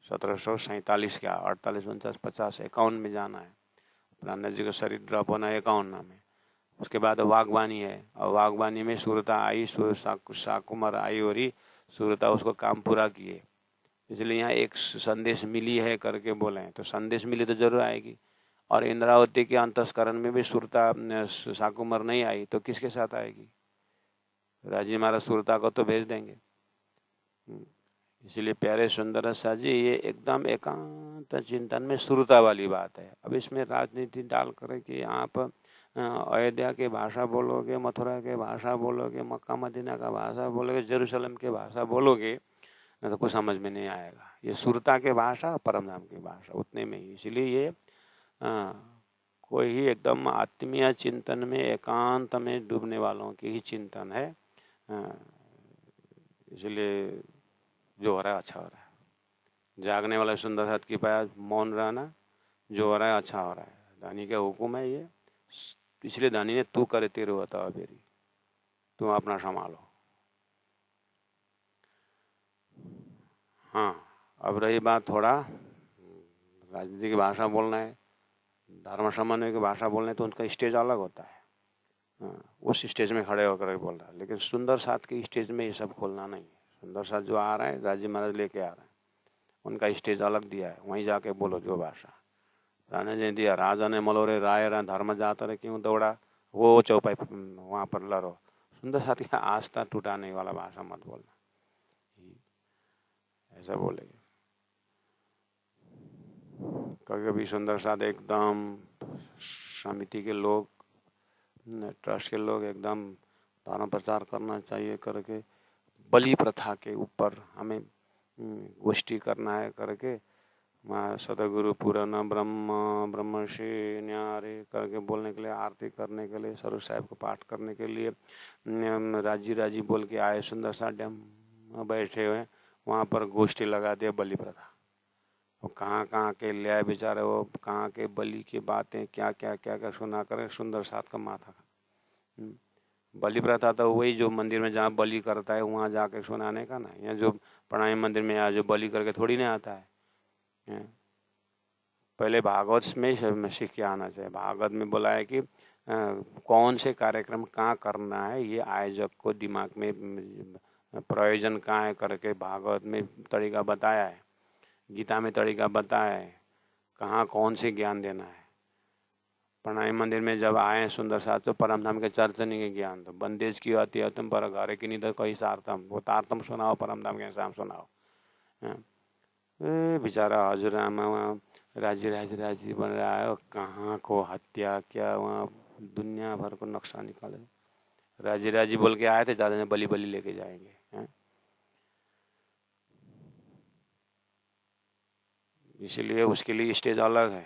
1747 क्या 48, 49, 50, 51 में जाना है। प्राण जी का शरीर ड्रॉप होना 51 में। उसके बाद वागवानी है, और वागवानी में सूरता आई, शाकुमार आई और ही सूरता उसको काम पूरा किए। इसलिए यहाँ एक संदेश मिली है करके बोले हैं, तो संदेश मिली तो जरूर आएगी। और इंद्रावती के अंतस्करण में भी सूरता शाकुमार नहीं आई तो किसके साथ आएगी? राजी महाराज सूरता को तो भेज देंगे। इसलिए प्यारे सुंदर सा जी, ये एकदम एकांत चिंतन में सूरता वाली बात है। अब इसमें राजनीति डाल कर कि आप अयोध्या के भाषा बोलोगे, मथुरा के भाषा बोलोगे, मक्का मदीना का भाषा बोलोगे, जेरूसलम के भाषा बोलोगे, तो कुछ समझ में नहीं आएगा। ये सूरता के भाषा, परमधाम की भाषा उतने में ही। इसलिए ये कोई ही एकदम आत्मीय चिंतन में एकांत में डूबने वालों की ही चिंतन है। इसलिए जो हो रहा है अच्छा हो रहा है। जागने वाले सुंदर साथ की पाया मौन रहना, जो हो रहा है अच्छा हो रहा है। दानी का हुक्म है ये, इसलिए दानी ने तू करे तेरे होता फेरी, तुम अपना संभालो। हाँ, अब रही बात थोड़ा राजनीति की भाषा बोलना है, धर्म समन्वय की भाषा बोलना है, तो उनका स्टेज अलग होता है। हाँ, उस स्टेज में खड़े होकर बोल रहा है। लेकिन सुंदर साथ के स्टेज में ये सब खोलना नहीं है। सुंदर साथ जो आ रहा है, राजी महाराज लेके आ रहे हैं, उनका स्टेज अलग दिया है, वहीं जाके बोलो जो भाषा। राणे ने दिया, राजा ने मलोरे राय रा धर्म जाता रे क्यों दौड़ा, वो चौपाई वहाँ पर लड़ो। सुंदर साथ की आस्था टूटाने वाला भाषा मत बोलना, ऐसा बोलेंगे। कभी कभी सुंदर साथ एकदम समिति के लोग, ट्रस्ट के लोग एकदम धर्म प्रचार करना चाहिए करके बलि प्रथा के ऊपर हमें गोष्ठी करना है करके मैं सतगुरु पुराना ब्रह्मश्री न्यारे करके बोलने के लिए, आरती करने के लिए, स्वरूप साहिब को पाठ करने के लिए राजी राजी बोल के आए। सुंदर सा डैम बैठे हुए, वहाँ पर गोष्ठी लगा दिया बलि प्रथा। वो कहाँ कहाँ के ले आए बेचारे, वो कहाँ के बलि की बातें क्या क्या क्या क्या सुना करें सुंदर साथ का माथा। बलि प्रथा तो वही जो मंदिर में जहाँ बलि करता है वहाँ जाके सुनाने का ना। यहाँ जो प्रणामी मंदिर में यहाँ जो बलि करके थोड़ी ना आता है। पहले भागवत में सीख के आना चाहिए। भागवत में बोला है कि कौन से कार्यक्रम कहाँ करना है, ये आयोजक को दिमाग में प्रयोजन कहाँ है करके भागवत में तरीका बताया है, गीता में तरीका बताया है, कहाँ कौन से ज्ञान देना है। प्रणामी मंदिर में जब आए सुंदर साथ तो परम धाम के चर्चन के ज्ञान, तो बंदेज की अति अतम पर घरे की नहीं तो कहीं सारतम, वो तारतम सुनाओ, परम धाम के शाम सुनाओ। बेचारा हजुर आमा वहाँ राजी राजी राजी बन रहा है, कहाँ को हत्या क्या, वहाँ दुनिया भर को नक्शा निकाले। राजी राजी बोल के आए थे, दादा ने बलि बलि लेके जाएंगे। इसीलिए उसके लिए स्टेज अलग है,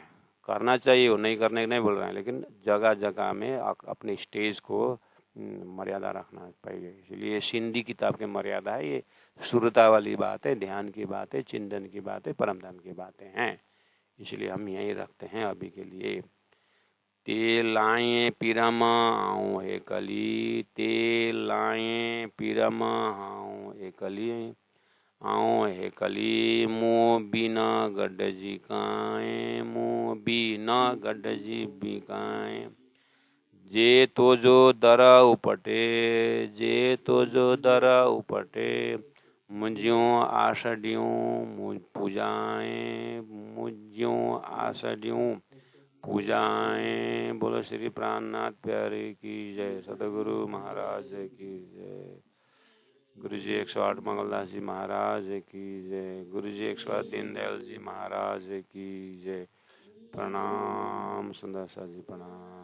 करना चाहिए, वो नहीं करने नहीं बोल रहे हैं, लेकिन जगह जगह में अपने स्टेज को मर्यादा रखना चाहिए। इसलिए सिंधी किताब की मर्यादा है, ये सुरता वाली बात है, ध्यान की बात है, चिंतन की बात है, परमधाम की बातें हैं। इसलिए हम यहीं रखते हैं अभी के लिए। ते लाए पीरम आऊँ एकली, ते लाए पीरम आऊँ एकली, आऊँ एकली मुँह बिना गड्ढजी काएँ, मुँह बिना गड्ढजी बिकाएँ। जे तो जो दरा उपटे, जे तो जो दरा उपटे, मुझ्यों आषड्यों मुझ पूजाएं, मुझ्यों आषड्यों पूजाएं। बोलो श्री प्राणनाथ प्यारे की जय, सतगुरु महाराज की जय, गुरु जी 108 मंगलदास जी महाराज की जय, गुरु जी 108 दीनदयाल जी महाराज की जय। प्रणाम सुंदर सा जी, प्रणाम।